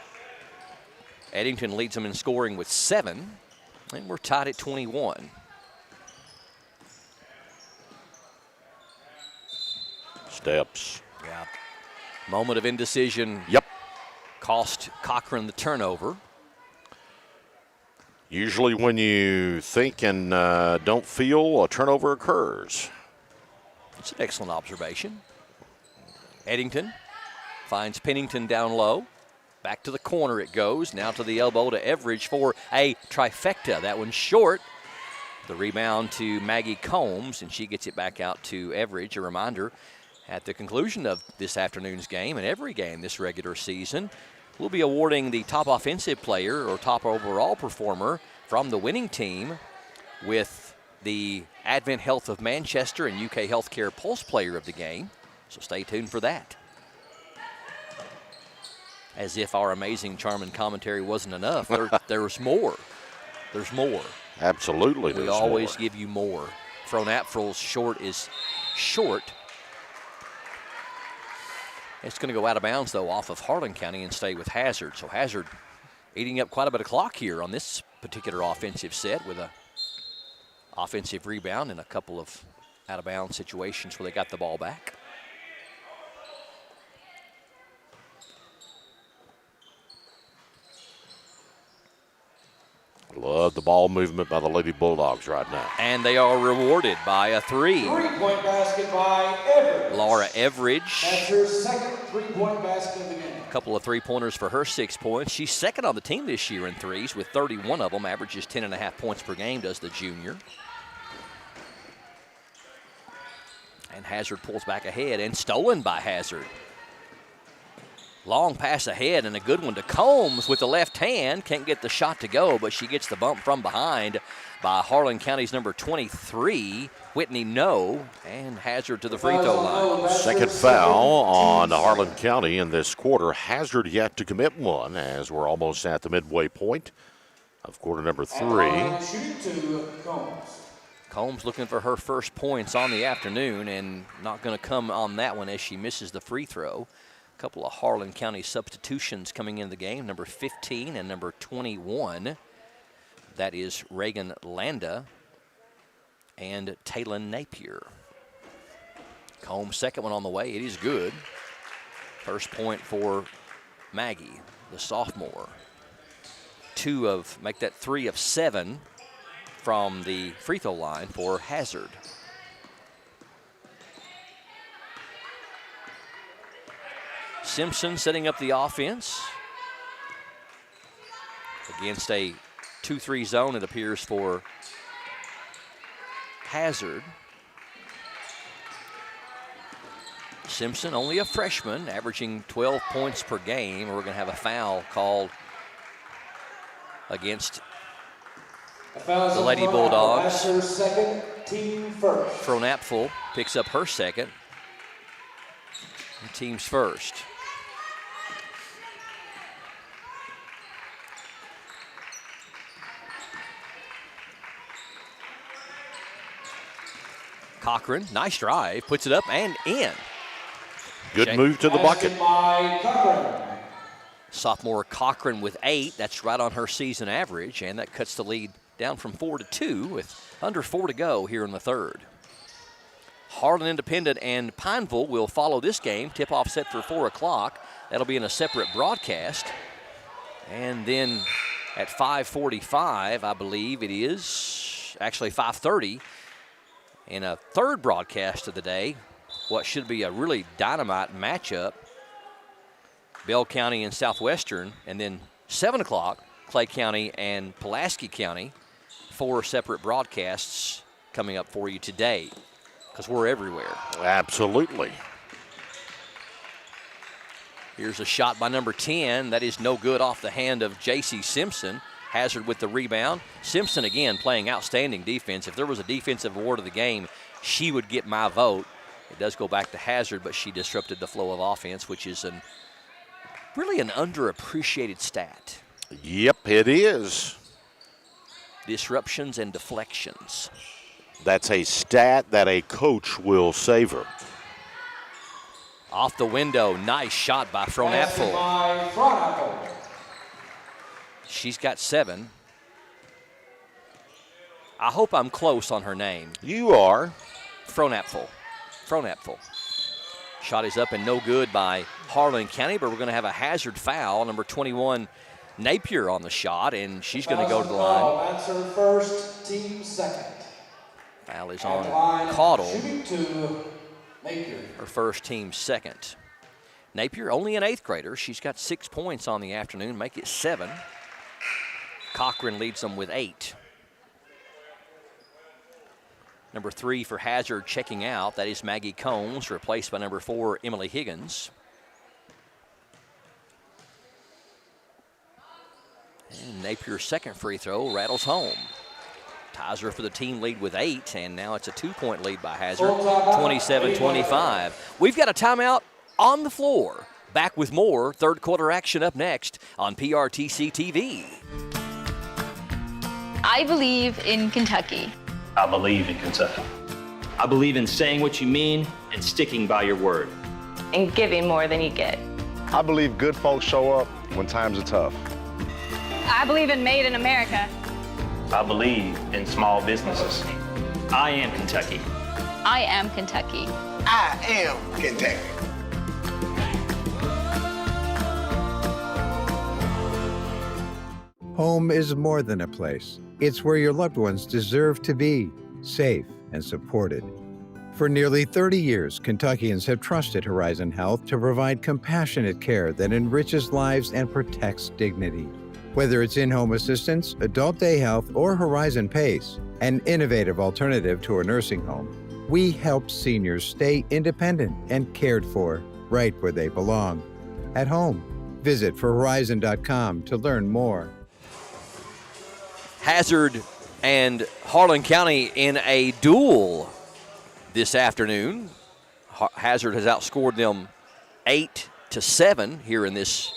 Eddington leads them in scoring with 7, and we're tied at 21. Steps. Yeah. Moment of indecision. Yep. Cost Cochran the turnover. Usually when you think and don't feel, a turnover occurs. It's an excellent observation. Eddington finds Pennington down low. Back to the corner it goes. Now to the elbow to Everidge for a trifecta. That one's short. The rebound to Maggie Combs, and she gets it back out to Everidge. A reminder, at the conclusion of this afternoon's game and every game this regular season, we'll be awarding the top offensive player or top overall performer from the winning team with the Advent Health of Manchester and UK Healthcare Pulse Player of the game. So stay tuned for that. As if our amazing charm and commentary wasn't enough, there's more. There's more. Absolutely, we always give you more. Fronapfel's short is short. It's going to go out of bounds, though, off of Harlan County and stay with Hazard. So Hazard eating up quite a bit of clock here on this particular offensive set with a offensive rebound and a couple of out-of-bounds situations where they got the ball back. Love the ball movement by the Lady Bulldogs right now. And they are rewarded by a 3. Three-point basket by Everett. Laura Everidge. That's her second three-point basket of the game. A couple of three-pointers for her 6 points. She's second on the team this year in threes with 31 of them. Averages 10.5 points per game, does the junior. And Hazard pulls back ahead and stolen by Hazard. Long pass ahead and a good one to Combs with the left hand. Can't get the shot to go, but she gets the bump from behind by Harlan County's number 23, Whitney No, and Hazard to the free throw line. Second foul on Harlan County in this quarter. Hazard yet to commit one as we're almost at the midway point of quarter number 3. Combs looking for her first points on the afternoon and not going to come on that one as she misses the free throw. A couple of Harlan County substitutions coming into the game, number 15 and number 21. That is Reagan Landa and Taylon Napier. Combs' second one on the way. It is good. First point for Maggie, the sophomore. Make that 3 of 7 from the free throw line for Hazard. Simpson setting up the offense against a 2-3 zone, it appears, for Hazard. Simpson, only a freshman, averaging 12 points per game. We're going to have a foul called against the Lady Bulldogs. That's her second, team first. Fronapfel picks up her second. Team's first. Cochran, nice drive, puts it up and in. Good move to the bucket. Sophomore Cochran with 8. That's right on her season average, and that cuts the lead down from 4 to 2 with under 4 to go here in the third. Harlan Independent and Pineville will follow this game. Tip-off set for 4 o'clock. That'll be in a separate broadcast. And then at 5:45, I believe it is, actually 5:30, in a third broadcast of the day, what should be a really dynamite matchup, Bell County and Southwestern, and then 7 o'clock, Clay County and Pulaski County. 4 separate broadcasts coming up for you today, because we're everywhere. Absolutely. Here's a shot by number 10. That is no good, off the hand of J.C. Simpson. Hazard with the rebound. Simpson, again, playing outstanding defense. If there was a defensive award of the game, she would get my vote. It does go back to Hazard, but she disrupted the flow of offense, which is really an underappreciated stat. Yep, it is. Disruptions and deflections. That's a stat that a coach will savor. Off the window, nice shot by Fronapfel. She's got 7. I hope I'm close on her name. You are. Fronapfel. Shot is up and no good by Harlan County, but we're going to have a Hazard foul. Number 21, Napier, on the shot, and she's going to go to the line. That's her first, team second. Foul is on Caudle. Shooting to Napier. Her first, team second. Napier, only an 8th grader. She's got 6 points on the afternoon, make it 7. Cochran leads them with 8. Number 3 for Hazard checking out. That is Maggie Combs, replaced by number 4, Emily Higgins. And Napier's second free throw rattles home. Ties her for the team lead with 8, and now it's a 2-point lead by Hazard, 27-25. We've got a timeout on the floor. Back with more third quarter action up next on PRTC TV. I believe in Kentucky. I believe in Kentucky. I believe in saying what you mean and sticking by your word. And giving more than you get. I believe good folks show up when times are tough. I believe in Made in America. I believe in small businesses. I am Kentucky. I am Kentucky. I am Kentucky. Home is more than a place. It's where your loved ones deserve to be, safe and supported. For nearly 30 years, Kentuckians have trusted Horizon Health to provide compassionate care that enriches lives and protects dignity. Whether it's in-home assistance, adult day health, or Horizon PACE, an innovative alternative to a nursing home, we help seniors stay independent and cared for right where they belong, at home. Visit forhorizon.com to learn more. Hazard and Harlan County in a duel this afternoon. Hazard has outscored them 8-7 here in this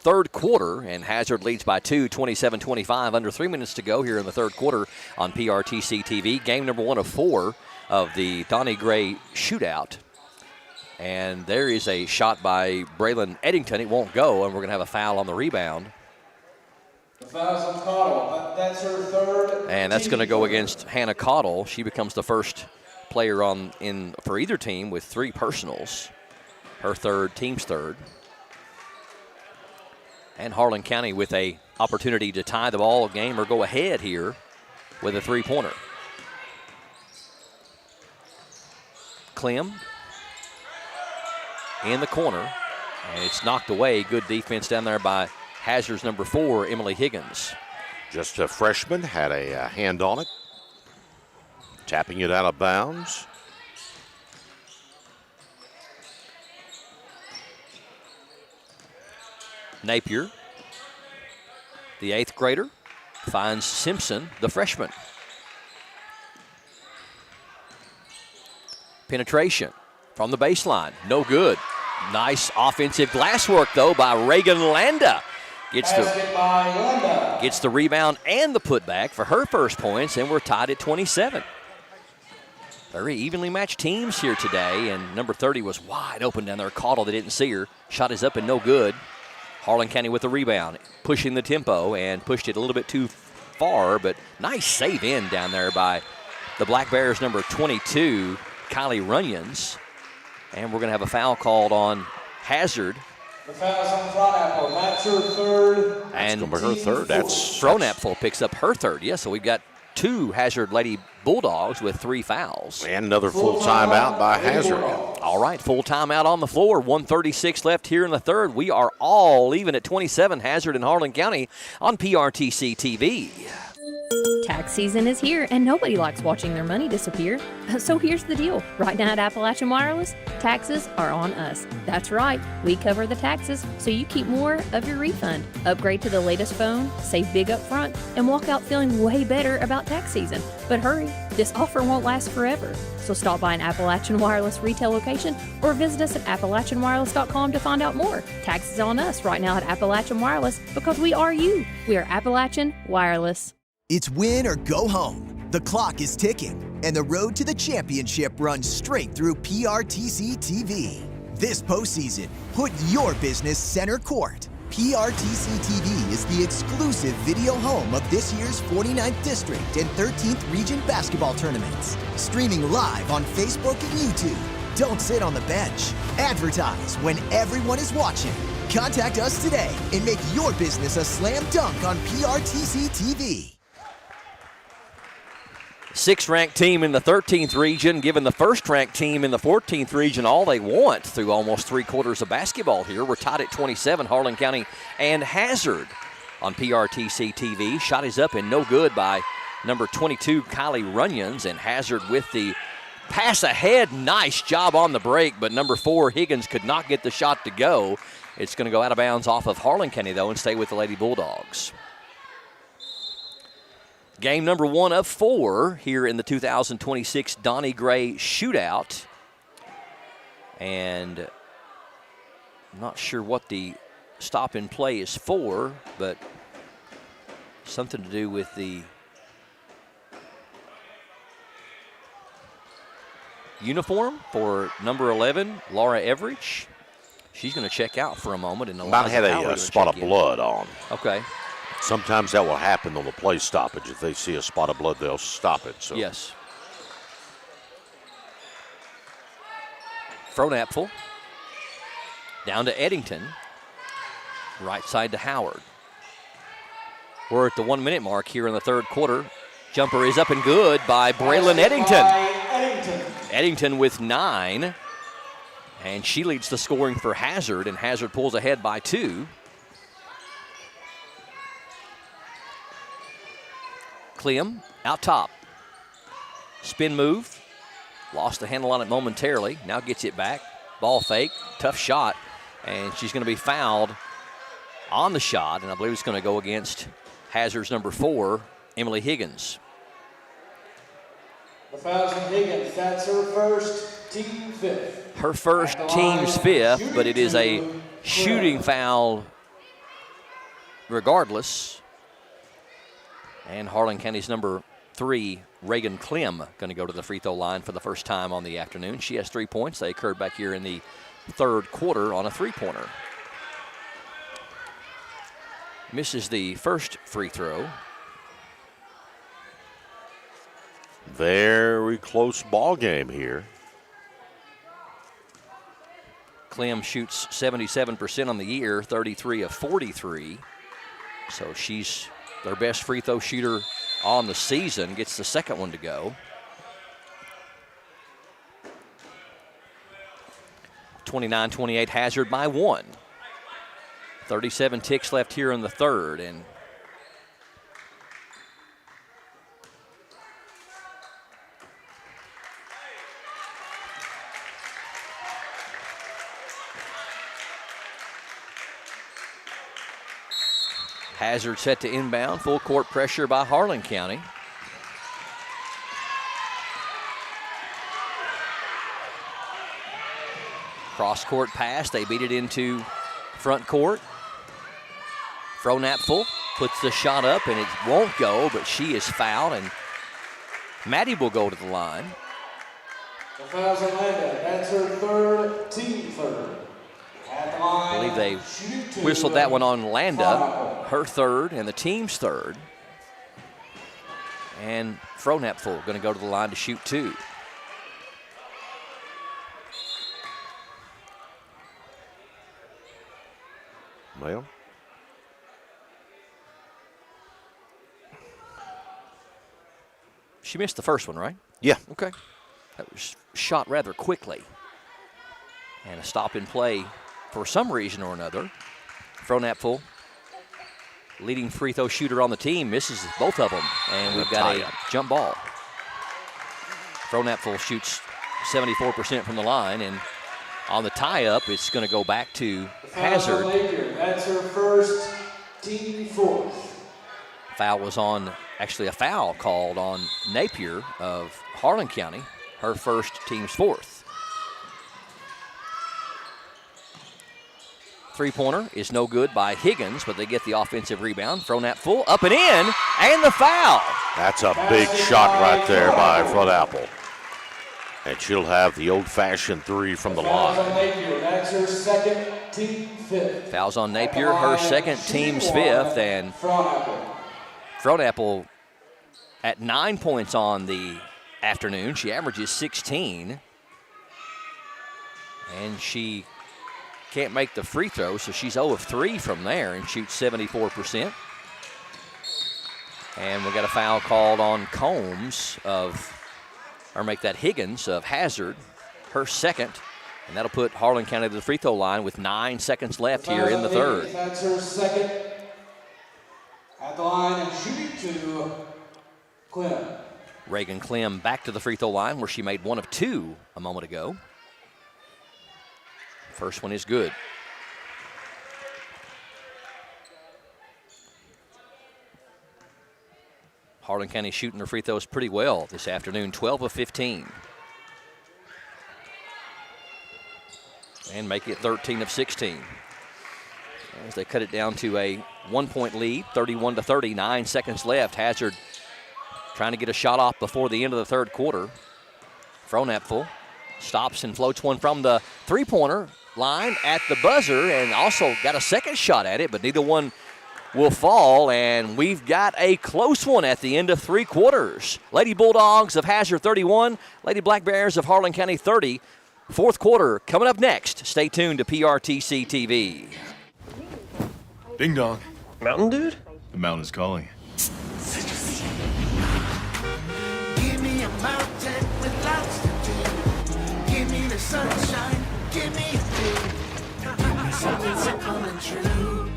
third quarter, and Hazard leads by 2, 27-25, under 3 minutes to go here in the third quarter on PRTC TV. Game number 1 of 4 of the Donnie Gray shootout. And there is a shot by Braylon Eddington. It won't go, and we're going to have a foul on the rebound. The foul's on Cottle. That's her third. And that's going to go against Hannah Cottle. She becomes the first player for either team with 3 personals. Her third, team's third. And Harlan County with a opportunity to tie the ball game or go ahead here with a 3-pointer. Clem in the corner, and it's knocked away. Good defense down there by Hazard's number 4, Emily Higgins. Just a freshman, had a hand on it. Tapping it out of bounds. Napier, the 8th grader, finds Simpson, the freshman. Penetration from the baseline, no good. Nice offensive glass work, though, by Reagan Landa. Gets the rebound and the putback for her first points, and we're tied at 27. Very evenly matched teams here today, and number 30 was wide open down there. Cottle, they didn't see her. Shot is up and no good. Harlan County with the rebound, pushing the tempo and pushed it a little bit too far, but nice save in down there by the Black Bears number 22, Kylie Runyons. And we're going to have a foul called on Hazard. The foul's on Fronapple. That's her third. And That's her third. That's Fronapple picks up her third. Yeah, so we've got 2 Hazard Lady Bulldogs with 3 fouls. And another full timeout by Hazard. All right, full timeout on the floor. 1:36 left here in the third. We are all even at 27, Hazard and Harlan County on PRTC TV. Tax season is here, and nobody likes watching their money disappear. So here's the deal. Right now at Appalachian Wireless, taxes are on us. That's right. We cover the taxes, so you keep more of your refund. Upgrade to the latest phone, save big up front, and walk out feeling way better about tax season. But hurry, this offer won't last forever. So stop by an Appalachian Wireless retail location or visit us at AppalachianWireless.com to find out more. Taxes on us right now at Appalachian Wireless because we are you. We are Appalachian Wireless. It's win or go home. The clock is ticking, and the road to the championship runs straight through PRTC TV. This postseason, put your business center court. PRTC TV is the exclusive video home of this year's 49th District and 13th Region basketball tournaments. Streaming live on Facebook and YouTube. Don't sit on the bench. Advertise when everyone is watching. Contact us today and make your business a slam dunk on PRTC TV. 6th-ranked team in the 13th region, giving the first-ranked team in the 14th region all they want through almost 3 quarters of basketball here. We're tied at 27, Harlan County and Hazard on PRTC TV. Shot is up and no good by number 22, Kylie Runyons, and Hazard with the pass ahead. Nice job on the break, but number 4, Higgins, could not get the shot to go. It's going to go out of bounds off of Harlan County, though, and stay with the Lady Bulldogs. Game number 1 of 4 here in the 2026 Donnie Gray shootout. And I'm not sure what the stop and play is for, but something to do with the uniform for number 11, Laura Everidge. She's going to check out for a moment. And might have had a spot of blood on. Okay. Sometimes that will happen on the play stoppage. If they see a spot of blood, they'll stop it. So. Yes. Fronapfel down to Eddington. Right side to Howard. We're at the 1 minute mark here in the third quarter. Jumper is up and good by Braylon Eddington. Eddington with 9. And she leads the scoring for Hazard, and Hazard pulls ahead by 2. Clem out top. Spin move. Lost the handle on it momentarily. Now gets it back. Ball fake. Tough shot. And she's going to be fouled on the shot, and I believe it's going to go against Hazard's number 4, Emily Higgins. The foul's on Higgins. That's her first, team 5th. Her first, team's 5th, but it is a shooting foul regardless. And Harlan County's number 3, Reagan Clem, going to go to the free throw line for the first time on the afternoon. She has 3 points. They occurred back here in the third quarter on a 3-pointer. Misses the first free throw. Very close ball game here. Clem shoots 77% on the year, 33 of 43. So she's their best free throw shooter on the season, gets the second one to go. 29-28 Hazard by 1. 37 ticks left here in the third, and Hazard set to inbound. Full court pressure by Harlan County. Cross court pass. They beat it into front court. Fronapfel puts the shot up, and it won't go, but she is fouled, and Maddie will go to the line. The foul's on Landa. That's her third, team 3rd. At the line, I believe they whistled that one on Landa, her 3rd and the team's 3rd. And Fronapfel going to go to the line to shoot 2. Well, she missed the first one, right? Yeah. Okay. That was shot rather quickly. And a stop in play for some reason or another. Fronapfel, leading free throw shooter on the team, misses both of them. And we've got a jump ball. Fronapfel shoots 74% from the line, and on the tie-up, it's going to go back to Hazard. That's her first, team 4th. Foul was on, actually a foul called on Napier of Harlan County, her first, team's 4th. Three-pointer is no good by Higgins, but they get the offensive rebound. Fronapfel up and in, and the foul. That's a big shot right there by Fronapfel. And she'll have the old-fashioned 3 from the line. That's her second, team 5th. Fouls on Napier, her second, team's 5th, and Fronapfel at 9 points on the afternoon. She averages 16. And she can't make the free throw, so she's 0 of 3 from there and shoots 74%. And we got a foul called on Higgins of Hazard, her second. And that'll put Harlan County to the free throw line with 9 seconds left here in the third. That's her second. At the line and shooting 2, Clem. Reagan Clem back to the free throw line where she made 1 of 2 a moment ago. First one is good. Harlan County shooting their free throws pretty well this afternoon, 12 of 15. And make it 13 of 16. As they cut it down to a 1-point lead, 31-30, 9 seconds left. Hazard trying to get a shot off before the end of the third quarter. Fronapfel stops and floats one from the three-pointer line at the buzzer, and also got a second shot at it, but neither one will fall, and we've got a close one at the end of 3 quarters. Lady Bulldogs of Hazard 31, Lady Black Bears of Harlan County 30. Fourth quarter coming up next. Stay tuned to PRTC TV. Ding dong. Mountain Dude? The mountain is calling. Give me a mountain with lots to do. Give me the sunshine, give me a view. Give me something simple and true.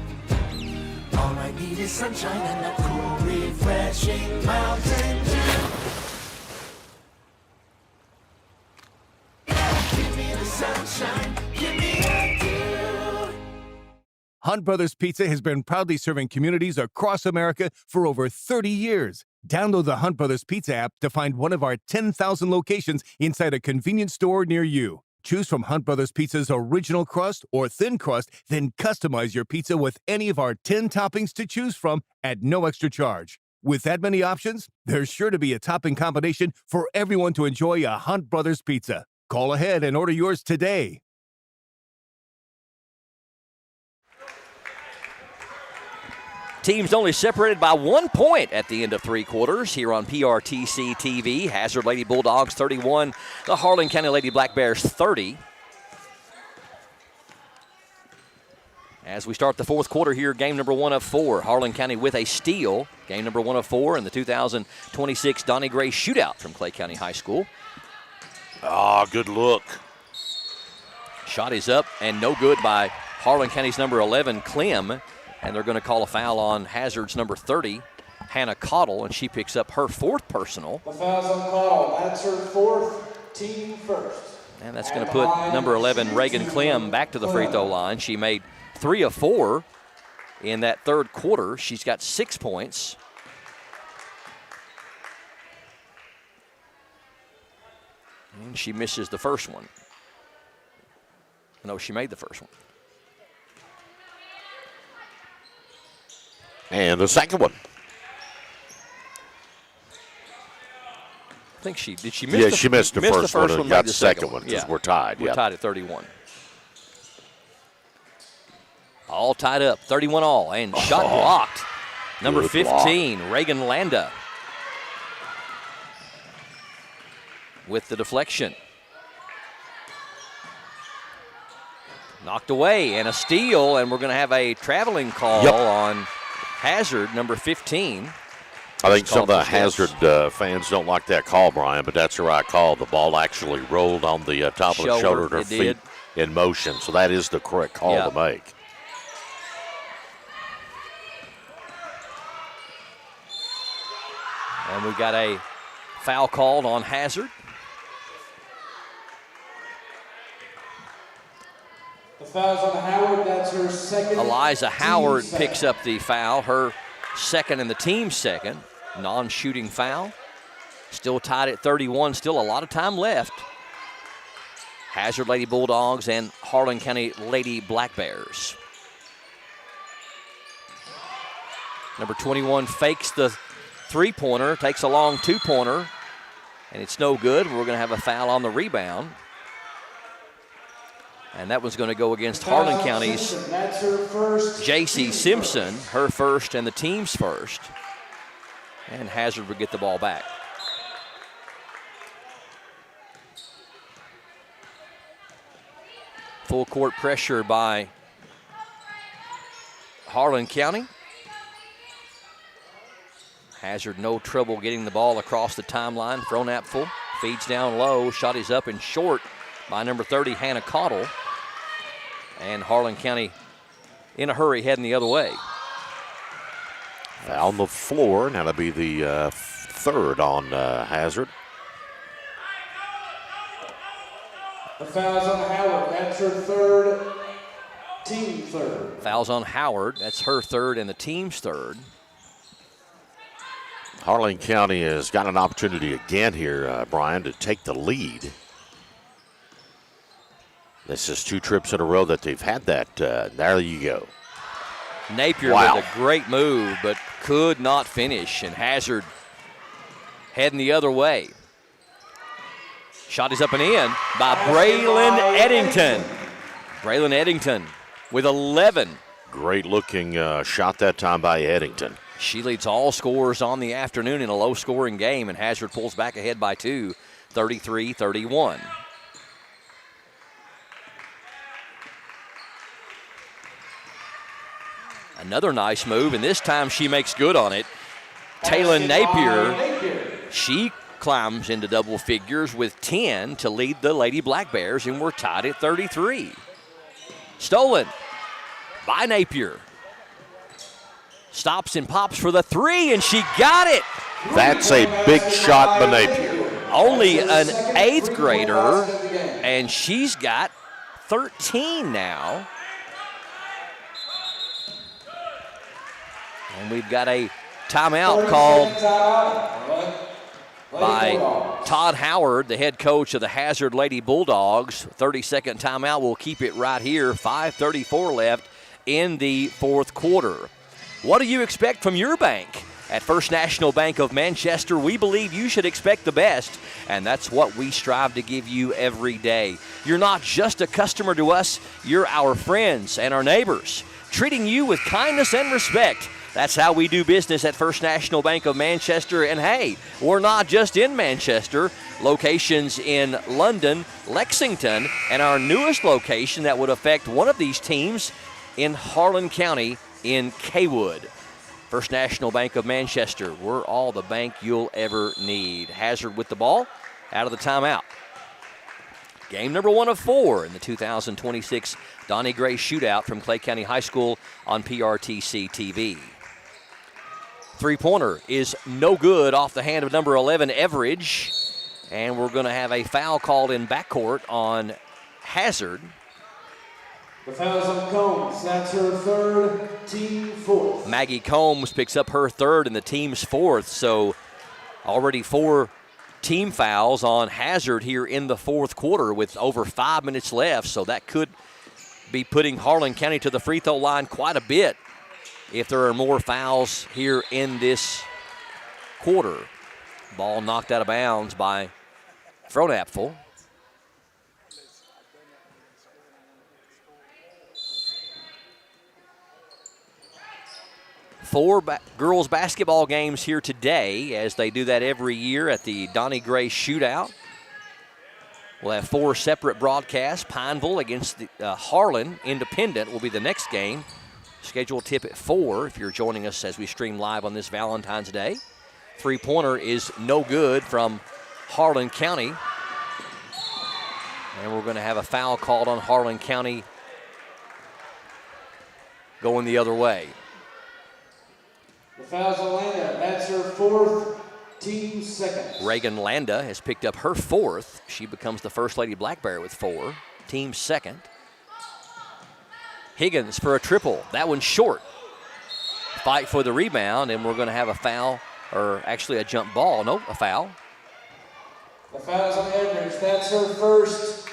All I need is sunshine and a cool, refreshing mountain dew. Give me the sunshine, give me a dew. Hunt Brothers Pizza has been proudly serving communities across America for over 30 years. Download the Hunt Brothers Pizza app to find one of our 10,000 locations inside a convenience store near you. Choose from Hunt Brothers Pizza's original crust or thin crust, then customize your pizza with any of our 10 toppings to choose from at no extra charge. With that many options, there's sure to be a topping combination for everyone to enjoy a Hunt Brothers Pizza. Call ahead and order yours today. Teams only separated by 1 point at the end of 3 quarters here on PRTC TV. Hazard Lady Bulldogs 31, the Harlan County Lady Black Bears 30. As we start the 4th quarter here, game number 1 of 4. Harlan County with a steal. Game number 1 of 4 in the 2026 Donnie Gray Shootout from Clay County High School. Good look. Shot is up and no good by Harlan County's number 11, Clem. And they're going to call a foul on Hazard's number 30, Hannah Cottle, and she picks up her 4th personal. The foul's on Cottle. That's her 4th, team first. And that's going to put number 11, Reagan Clem, back to the free throw line. She made 3 of 4 in that 3rd quarter. She's got 6 points. And she misses the first one. No, she made the first one. And the second one. I think she miss Yeah, she missed the first one and got the second one because we're tied. We're tied at 31. All tied up, 31 all, and shot blocked. Number 15, Reagan Landa with the deflection. Knocked away and a steal, and we're going to have a traveling call on Hazard, number 15. I think some of the Hazard fans don't like that call, Brian, but that's the right call. The ball actually rolled on the top of the shoulder to her feet in motion, so that is the correct call to make. And we got a foul called on Hazard. The foul's on Howard. That's her second. Eliza Howard picks up the foul, her second and the team's second. Non-shooting foul. Still tied at 31, still a lot of time left. Hazard Lady Bulldogs and Harlan County Lady Black Bears. Number 21 fakes the three-pointer, takes a long two-pointer, and it's no good. We're going to have a foul on the rebound. And that was going to go against Harlan County's J.C. Simpson, her first and the team's first. And Hazard would get the ball back. Full court pressure by Harlan County. Hazard no trouble getting the ball across the timeline. Fronapfel feeds down low. Shot is up and short by number 30, Hannah Cottle. And Harlan County in a hurry heading the other way. On the floor, now that'll be the third on Hazard. The foul's on Howard. That's her third, team third. Foul's on Howard. That's her third and the team's third. Harlan County has got an opportunity again here, Brian, to take the lead. This is 2 trips in a row that they've had that. There you go. Napier with a great move, but could not finish. And Hazard heading the other way. Shot is up and in by Braylon Eddington. Braylon Eddington with 11. Great looking shot that time by Eddington. She leads all scorers on the afternoon in a low-scoring game, and Hazard pulls back ahead by 2, 33-31. Another nice move, and this time she makes good on it. Taylor Napier, she climbs into double figures with 10 to lead the Lady Black Bears, and we're tied at 33. Stolen by Napier. Stops and pops for the three, and she got it. That's a big shot by Napier. Only an 8th grader, and she's got 13 now. And we've got a timeout called by Todd Howard, the head coach of the Hazard Lady Bulldogs. 30-second timeout. We'll keep it right here. 5:34 left in the fourth quarter. What do you expect from your bank? At First National Bank of Manchester, we believe you should expect the best, and that's what we strive to give you every day. You're not just a customer to us, you're our friends and our neighbors, treating you with kindness and respect. That's how we do business at First National Bank of Manchester. And hey, we're not just in Manchester. Locations in London, Lexington, and our newest location that would affect one of these teams in Harlan County in Kaywood. First National Bank of Manchester, we're all the bank you'll ever need. Hazard with the ball, out of the timeout. Game number 1 of 4 in the 2026 Donnie Gray Shootout from Clay County High School on PRTC TV. Three-pointer is no good off the hand of number 11, Everidge. And we're going to have a foul called in backcourt on Hazard. The foul's on Combs. That's her third, team fourth. Maggie Combs picks up her third and the team's fourth. So already 4 team fouls on Hazard here in the fourth quarter with over 5 minutes left. So that could be putting Harlan County to the free throw line quite a bit if there are more fouls here in this quarter. Ball knocked out of bounds by Fronapfel. Four girls basketball games here today, as they do that every year at the Donnie Gray Shootout. We'll have 4 separate broadcasts. Pineville against the Harlan Independent will be the next game. Scheduled tip at 4 if you're joining us as we stream live on this Valentine's Day. Three-pointer is no good from Harlan County. And we're going to have a foul called on Harlan County going the other way. The foul's on Landa. That's her fourth, team second. Reagan Landa has picked up her 4th. She becomes the First Lady Black Bear with 4, team second. Higgins for a triple. That one's short. Fight for the rebound, and we're going to have a foul, or actually a jump ball. Nope, a foul. The foul's on Everidge. That's her first.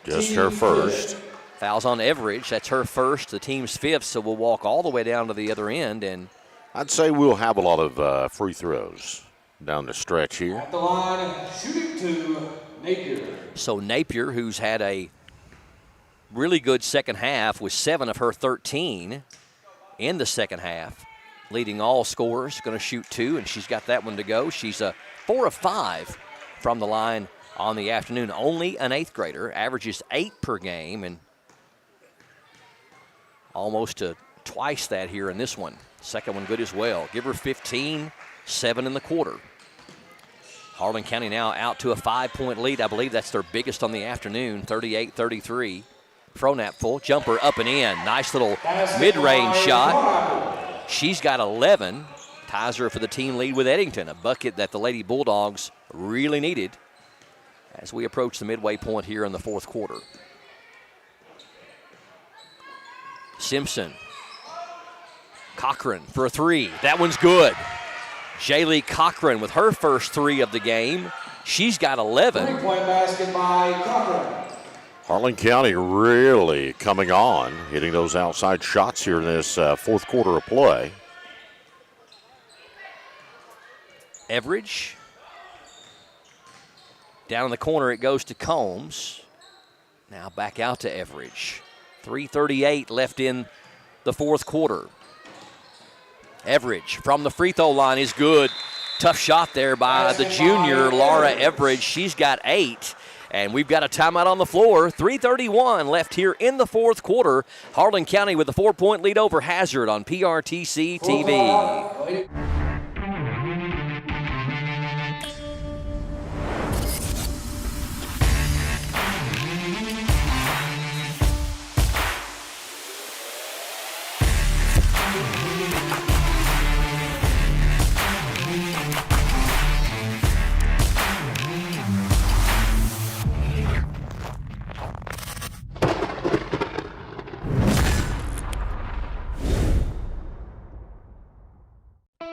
Just her first. Foul's on Everidge. That's her first, the team's 5th, so we'll walk all the way down to the other end. And I'd say we'll have a lot of free throws down the stretch here. At the line, shooting to Napier. So Napier, who's had a really good second half with 7 of her 13 in the second half, leading all scorers, going to shoot 2, and she's got that one to go. She's a 4 of 5 from the line on the afternoon. Only an 8th grader, averages 8 per game, and almost twice that here in this one. Second one good as well. Give her 15, 7 in the quarter. Harlan County now out to a 5-point lead. I believe that's their biggest on the afternoon, 38-33. Fronapfel, jumper up and in. Nice little mid-range shot. She's got 11. Ties her for the team lead with Eddington, a bucket that the Lady Bulldogs really needed as we approach the midway point here in the fourth quarter. Simpson. Cochran for a 3. That one's good. Jaylee Cochran with her first 3 of the game. She's got 11. 3-point basket by Cochran. Harlan County really coming on, hitting those outside shots here in this fourth quarter of play. Everidge. Down in the corner it goes to Combs. Now back out to Everidge. 3:38 left in the fourth quarter. Everidge from the free throw line is good. Tough shot there by the junior, Laura Everidge. She's got 8. And we've got a timeout on the floor. 3:31 left here in the fourth quarter. Harlan County with a 4-point lead over Hazard on PRTC TV.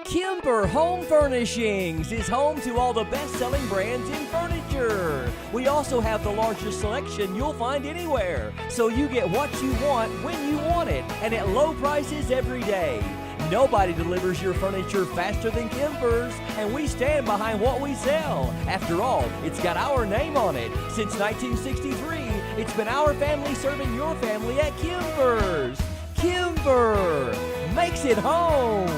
Kimber Home Furnishings is home to all the best-selling brands in furniture. We also have the largest selection you'll find anywhere, so you get what you want when you want it, and at low prices every day. Nobody delivers your furniture faster than Kimber's, and we stand behind what we sell. After all, it's got our name on it. Since 1963, it's been our family serving your family at Kimber's. Kimber makes it home.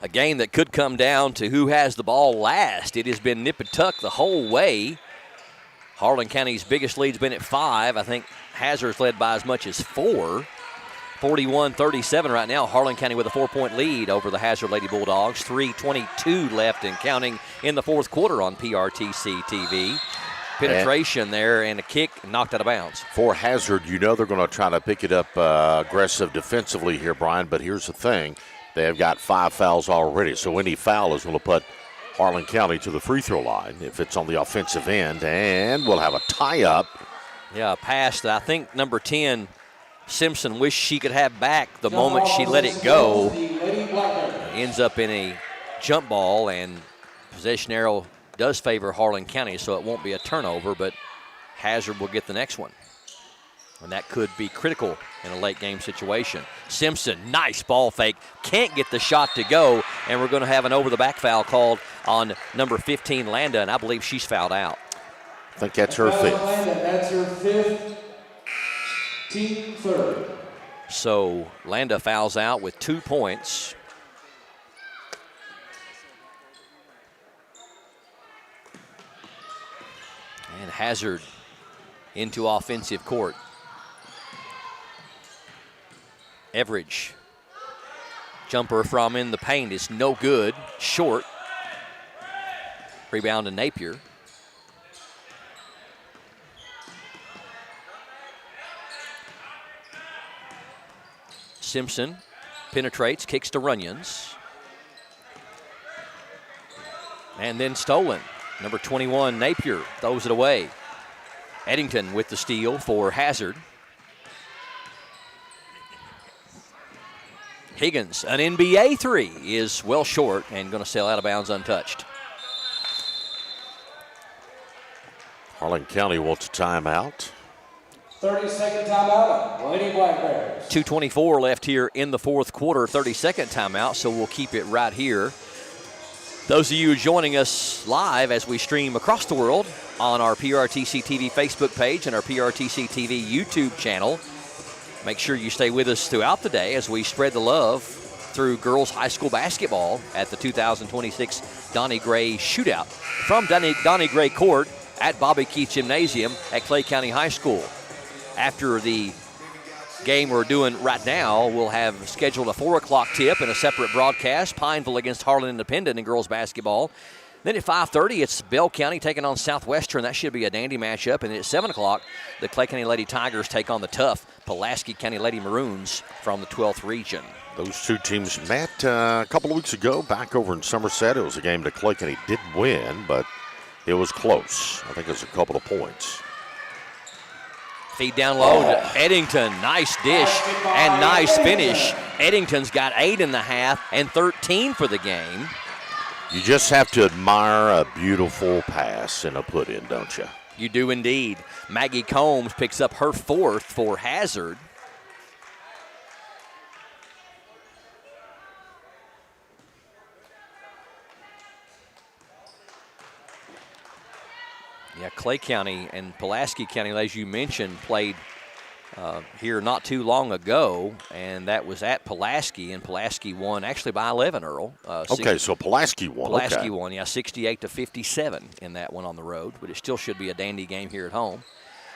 A game that could come down to who has the ball last. It has been nip and tuck the whole way. Harlan County's biggest lead's been at 5. I think Hazard's led by as much as 4. 41-37 right now. Harlan County with a 4-point lead over the Hazard Lady Bulldogs. 3:22 left and counting in the fourth quarter on PRTC TV. Penetration there and a kick knocked out of bounds. For Hazard, you know they're going to try to pick it up aggressive defensively here, Brian, but here's the thing. They have got 5 fouls already, so any foul is going to put Harlan County to the free throw line if it's on the offensive end, and we'll have a tie-up. Yeah, a pass that I think number 10, Simpson, wished she could have back the moment she let it go. Ends up in a jump ball, and possession arrow does favor Harlan County, so it won't be a turnover, but Hazard will get the next one. And that could be critical in a late game situation. Simpson, nice ball fake, can't get the shot to go, and we're going to have an over-the-back foul called on number 15, Landa, and I believe she's fouled out. I think that's her 5th. That's her 5th, team 3rd. So Landa fouls out with 2 points. And Hazard into offensive court. Everidge. Jumper from in the paint is no good. Short. Rebound to Napier. Simpson penetrates, kicks to Runyons. And then stolen. Number 21, Napier, throws it away. Eddington with the steal for Hazard. Higgins, an NBA 3, is well short and going to sail out of bounds untouched. Harlan County wants a timeout. 30-second timeout, Lady Black Bears. 2:24 left here in the fourth quarter, 30-second timeout, so we'll keep it right here. Those of you joining us live as we stream across the world on our PRTC TV Facebook page and our PRTC TV YouTube channel, make sure you stay with us throughout the day as we spread the love through girls high school basketball at the 2026 Donnie Gray Shootout from Donnie Gray Court at Bobby Keith Gymnasium at Clay County High School. After the game we're doing right now, we'll have scheduled a 4 o'clock tip and a separate broadcast, Pineville against Harlan Independent in girls basketball. Then at 5:30, it's Bell County taking on Southwestern. That should be a dandy matchup. And then at 7 o'clock, the Clay County Lady Tigers take on the tough Pulaski County Lady Maroons from the 12th region. Those two teams met a couple of weeks ago back over in Somerset. It was a game that Clay County did win, but it was close. I think it was a couple of points. Feed down low to Eddington. Nice dish and nice finish. Eddington's got 8 in the half and 13 for the game. You just have to admire a beautiful pass and a put-in, don't you? You do indeed. Maggie Combs picks up her 4th for Hazard. Yeah, Clay County and Pulaski County, as you mentioned, played here not too long ago, and that was at Pulaski, and Pulaski won actually by 11, Earl. Okay, so Pulaski won. Pulaski won, yeah, 68-57 in that one on the road, but it still should be a dandy game here at home.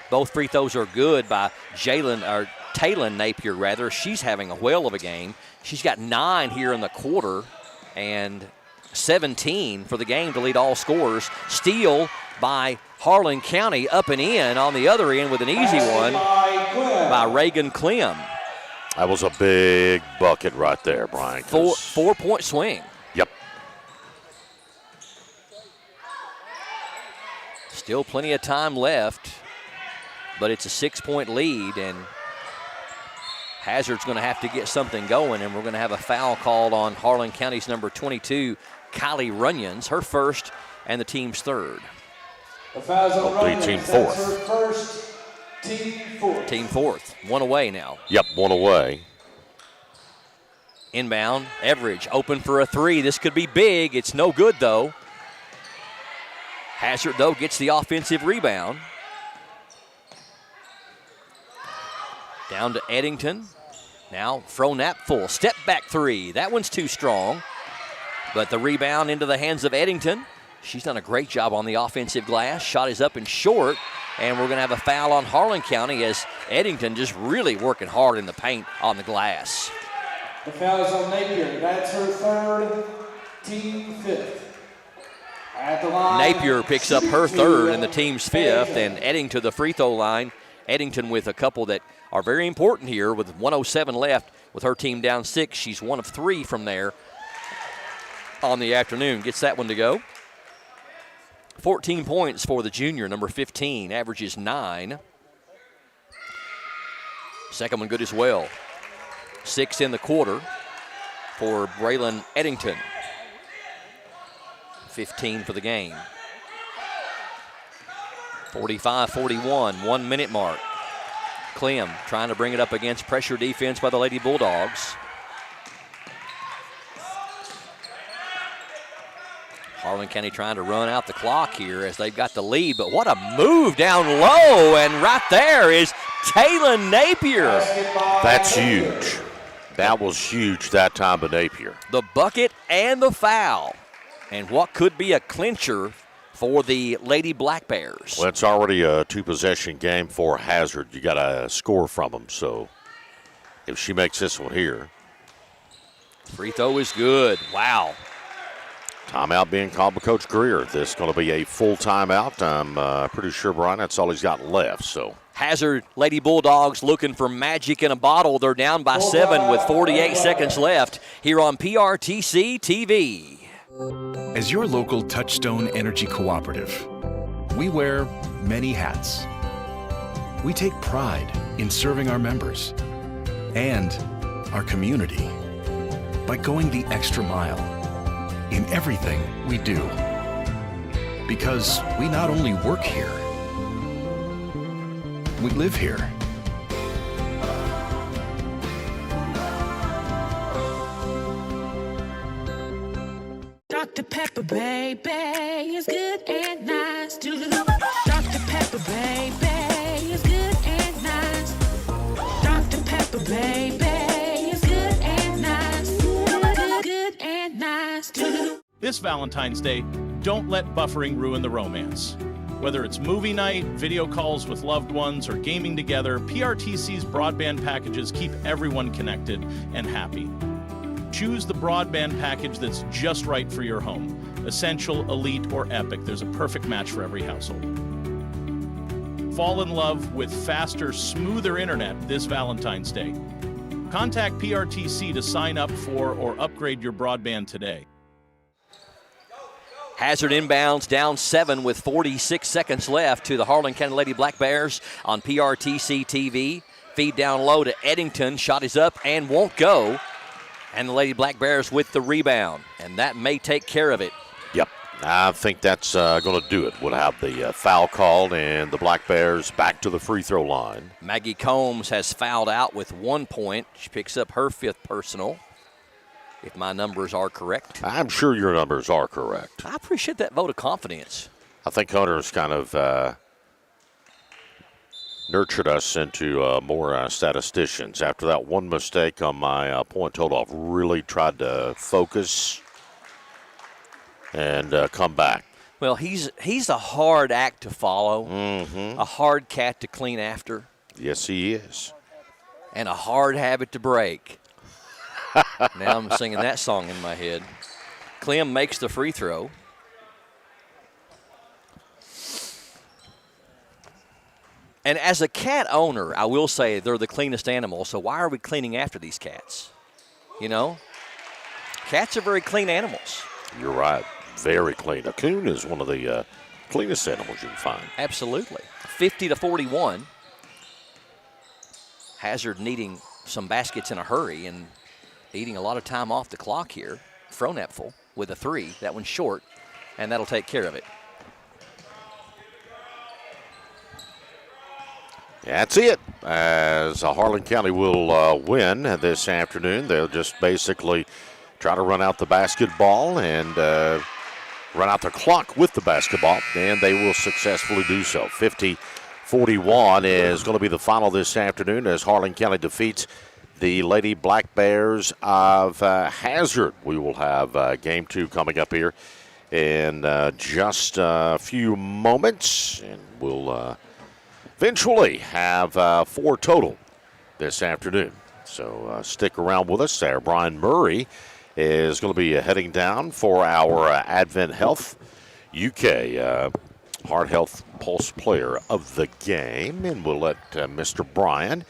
Both free throws are good by Taylon Napier, rather. She's having a whale of a game. She's got 9 here in the quarter and 17 for the game to lead all scorers. Steal by Harlan County up and in on the other end with an easy one by Reagan Clem. That was a big bucket right there, Brian. 4-point swing. Yep. Still plenty of time left, but it's a 6-point lead, and Hazard's going to have to get something going, and we're going to have a foul called on Harlan County's number 22, Kylie Runyons, her first and the team's third. The foul's on Runyons. Team That's fourth. her first, team fourth. Team fourth. One away now. Yep, one away. Inbound, Everidge open for a 3. This could be big. It's no good, though. Hazard, though, gets the offensive rebound. Down to Eddington. Now Fronap full. Step back 3. That one's too strong. But the rebound into the hands of Eddington. She's done a great job on the offensive glass. Shot is up and short. And we're going to have a foul on Harlan County as Eddington just really working hard in the paint on the glass. The foul is on Napier. That's her third, team fifth. At the line, Napier picks up her third and the team's fifth, and Eddington to the free throw line. Eddington with a couple that are very important here with 1:07 left with her team down 6. She's 1 of 3 from there on the afternoon. Gets that one to go. 14 points for the junior, number 15, averages 9. Second one good as well. 6 in the quarter for Braylon Eddington. 15 for the game. 45-41, 1 minute mark. Clem trying to bring it up against pressure defense by the Lady Bulldogs. Harlan County trying to run out the clock here as they've got the lead, but what a move down low, and right there is Taylon Napier. That's huge. That was huge that time by Napier. The bucket and the foul, and what could be a clincher for the Lady Black Bears. Well, it's already a 2-possession game for Hazard. You got to score from them, so if she makes this one here. Free throw is good. Wow. Timeout being called by Coach Greer. This is going to be a full timeout. I'm pretty sure, Brian, that's all he's got left. So Hazard Lady Bulldogs looking for magic in a bottle. They're down by 7 with 48 seconds left here on PRTC TV. As your local Touchstone Energy Cooperative, we wear many hats. We take pride in serving our members and our community by going the extra mile in everything we do. Because we not only work here, we live here. Dr. Pepper, baby, is good and nice. Dr. Pepper, baby, is good and nice. Dr. Pepper, baby, is good and nice. Good and nice. This Valentine's Day, don't let buffering ruin the romance. Whether it's movie night, video calls with loved ones, or gaming together, PRTC's broadband packages keep everyone connected and happy. Choose the broadband package that's just right for your home. Essential, Elite, or Epic, there's a perfect match for every household. Fall in love with faster, smoother internet this Valentine's Day. Contact PRTC to sign up for or upgrade your broadband today. Hazard inbounds down 7 with 46 seconds left to the Harlan County Lady Black Bears on PRTC TV. Feed down low to Eddington. Shot is up and won't go. And the Lady Black Bears with the rebound. And that may take care of it. Yep, I think that's going to do it. We'll have the foul called and the Black Bears back to the free throw line. Maggie Combs has fouled out with 1 point. She picks up her 5th personal, if my numbers are correct. I'm sure your numbers are correct. I appreciate that vote of confidence. I think Hunter's kind of nurtured us into more statisticians. After that one mistake on my point total, I've really tried to focus and come back. Well, he's a hard act to follow, a hard cat to clean after. Yes, he is. And a hard habit to break. Now I'm singing that song in my head. Clem makes the free throw. And as a cat owner, I will say they're the cleanest animal, so why are we cleaning after these cats? You know? Cats are very clean animals. You're right. Very clean. A coon is one of the cleanest animals you can find. Absolutely. 50-41. Hazard needing some baskets in a hurry and eating a lot of time off the clock here. Fronepfel with a three. That one's short, and that'll take care of it. That's it. As Harlan County will win this afternoon, they'll just basically try to run out the basketball and run out the clock with the basketball, and they will successfully do so. 50-41 is going to be the final this afternoon as Harlan County defeats the Lady Black Bears of Hazard. We will have game 2 coming up here in just a few moments, and we'll eventually have 4 total this afternoon. So stick around with us there. Brian Murray is going to be heading down for our Advent Health UK Heart Health Pulse Player of the Game. And we'll let Mr. Brian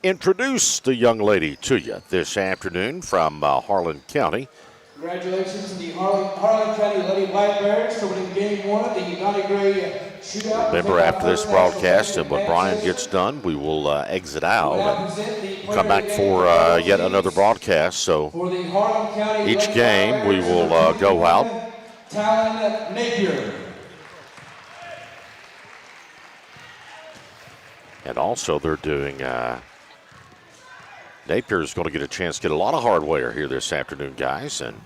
introduce the young lady to you this afternoon from Harlan County. Congratulations to the Harlan County Lady Black Bears for winning Game 1 of the Donnie Gray Shootout. Remember, after this broadcast, and when Brian gets done, we will exit out and come back for yet another broadcast. So each game we will go out. Talon Napier. And also they're doing, Napier's going to get a chance to get a lot of hardware here this afternoon, guys. And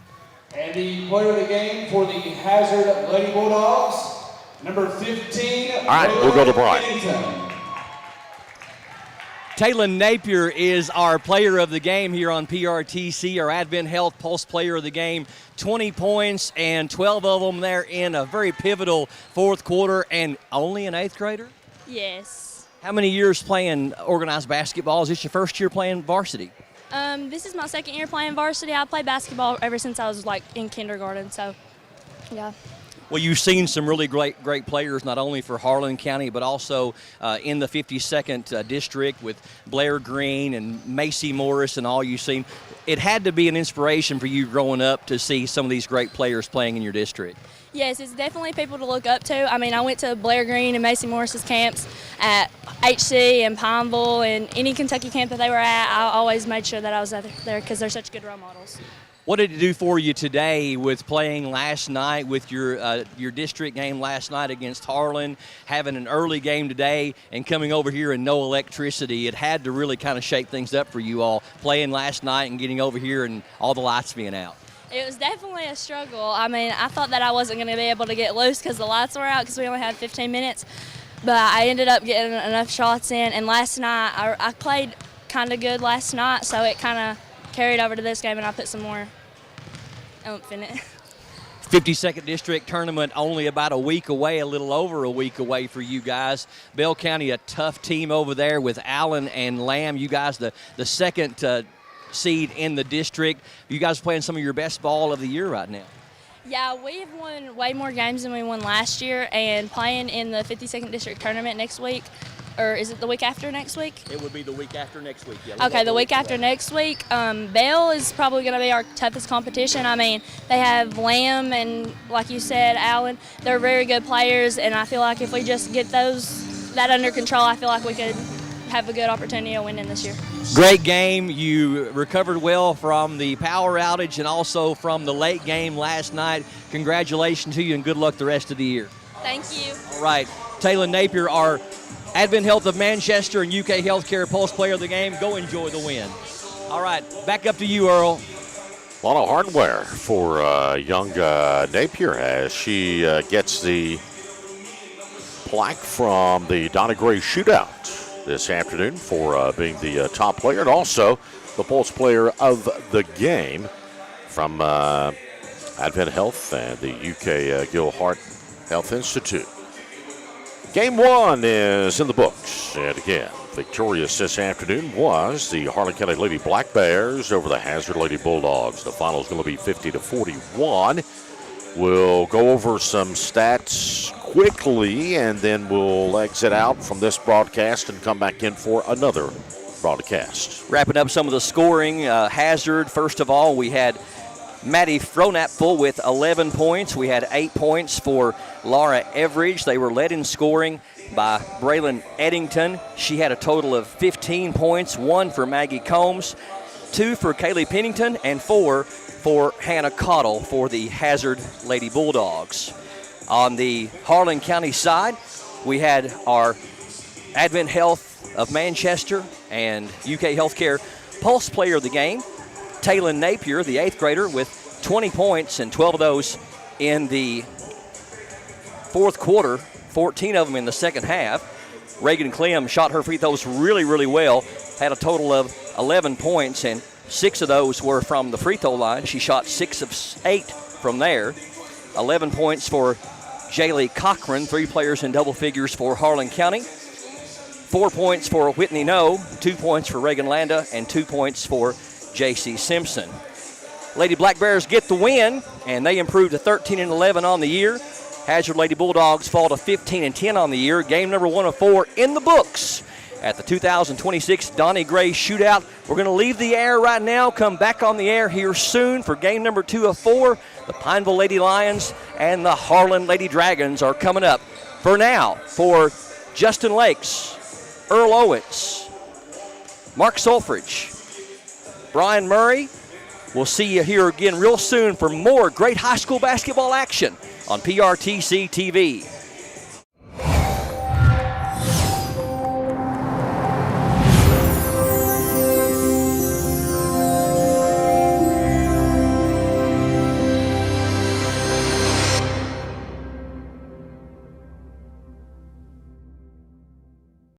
the player of the game for the Hazard Lady Bulldogs, number 15. All right, we'll go to Brian. Taylor Napier is our player of the game here on PRTC, our Advent Health Pulse player of the game. 20 points and 12 of them there in a very pivotal fourth quarter, and only an 8th grader? Yes. How many years playing organized basketball? Is this your first year playing varsity? This is my 2nd year playing varsity. I played basketball ever since I was in kindergarten, so yeah. Well, you've seen some really great players, not only for Harlan County, but also in the 52nd district with Blair Green and Macy Morris and all you've seen. It had to be an inspiration for you growing up to see some of these great players playing in your district. Yes, it's definitely people to look up to. I mean, I went to Blair Green and Macy Morris's camps at HC and Pineville, and any Kentucky camp that they were at, I always made sure that I was there because they're such good role models. What did it do for you today with playing last night with your district game last night against Harlan, having an early game today and coming over here and no electricity? It had to really kind of shake things up for you all, playing last night and getting over here and all the lights being out. It was definitely a struggle. I mean, I thought that I wasn't going to be able to get loose because the lights were out because we only had 15 minutes. But I ended up getting enough shots in. And last night, I played kind of good last night, so it kind of carried over to this game, and I put some more oomph in it. 52nd District Tournament only about a week away, a little over a week away for you guys. Bell County, a tough team over there with Allen and Lamb. You guys, the second seed in the district. You guys are playing some of your best ball of the year right now. Yeah, we've won way more games than we won last year, and playing in the 52nd District Tournament next week, or is it the week after next week? It would be the week after next week. Yeah, okay, the week after next week. Bell is probably going to be our toughest competition. I mean, they have Lamb and, like you said, Allen. They're very good players, and I feel like if we just get that under control, I feel like we could have a good opportunity of winning this year. Great game. You recovered well from the power outage and also from the late game last night. Congratulations to you and good luck the rest of the year. Thank you. All right. Taylor Napier, our Advent Health of Manchester and UK Healthcare Pulse player of the game. Go enjoy the win. All right. Back up to you, Earl. A lot of hardware for young Napier as she gets the plaque from the Donnie Gray Shootout. this afternoon for being the top player and also the Pulse Player of the Game from Advent Health and the UK Gil Hart Health Institute. Game 1 is in the books. And again, victorious this afternoon was the Harlan County Lady Black Bears over the Hazard Lady Bulldogs. The final is going to be 50-41. We'll go over some stats quickly, and then we'll exit out from this broadcast and come back in for another broadcast. Wrapping up some of the scoring, Hazard, first of all, we had Maddie Fronapfel with 11 points. We had 8 points for Laura Everidge. They were led in scoring by Braylon Eddington. She had a total of 15 points, 1 for Maggie Combs, 2 for Kaylee Pennington, and 4 for Hannah Cottle for the Hazard Lady Bulldogs. On the Harlan County side, we had our Advent Health of Manchester and UK Healthcare Pulse Player of the Game, Taylon Napier, the 8th grader, with 20 points and 12 of those in the fourth quarter, 14 of them in the second half. Reagan Clem shot her free throws really, really well, had a total of 11 points, and 6 of those were from the free throw line. She shot 6 of 8 from there. 11 points for Jaylee Cochran, 3 players in double figures for Harlan County. 4 points for Whitney No, 2 points for Reagan Landa, and 2 points for J.C. Simpson. Lady Black Bears get the win, and they improved to 13-11 on the year. Hazard Lady Bulldogs fall to 15-10 on the year. Game number 1 of 4 in the books at the 2026 Donnie Gray Shootout. We're going to leave the air right now, come back on the air here soon for game number 2 of 4. The Pineville Lady Lions and the Harlan Lady Dragons are coming up. For now, for Justin Lakes, Earl Owens, Mark Solfridge, Brian Murray, we'll see you here again real soon for more great high school basketball action on PRTC TV.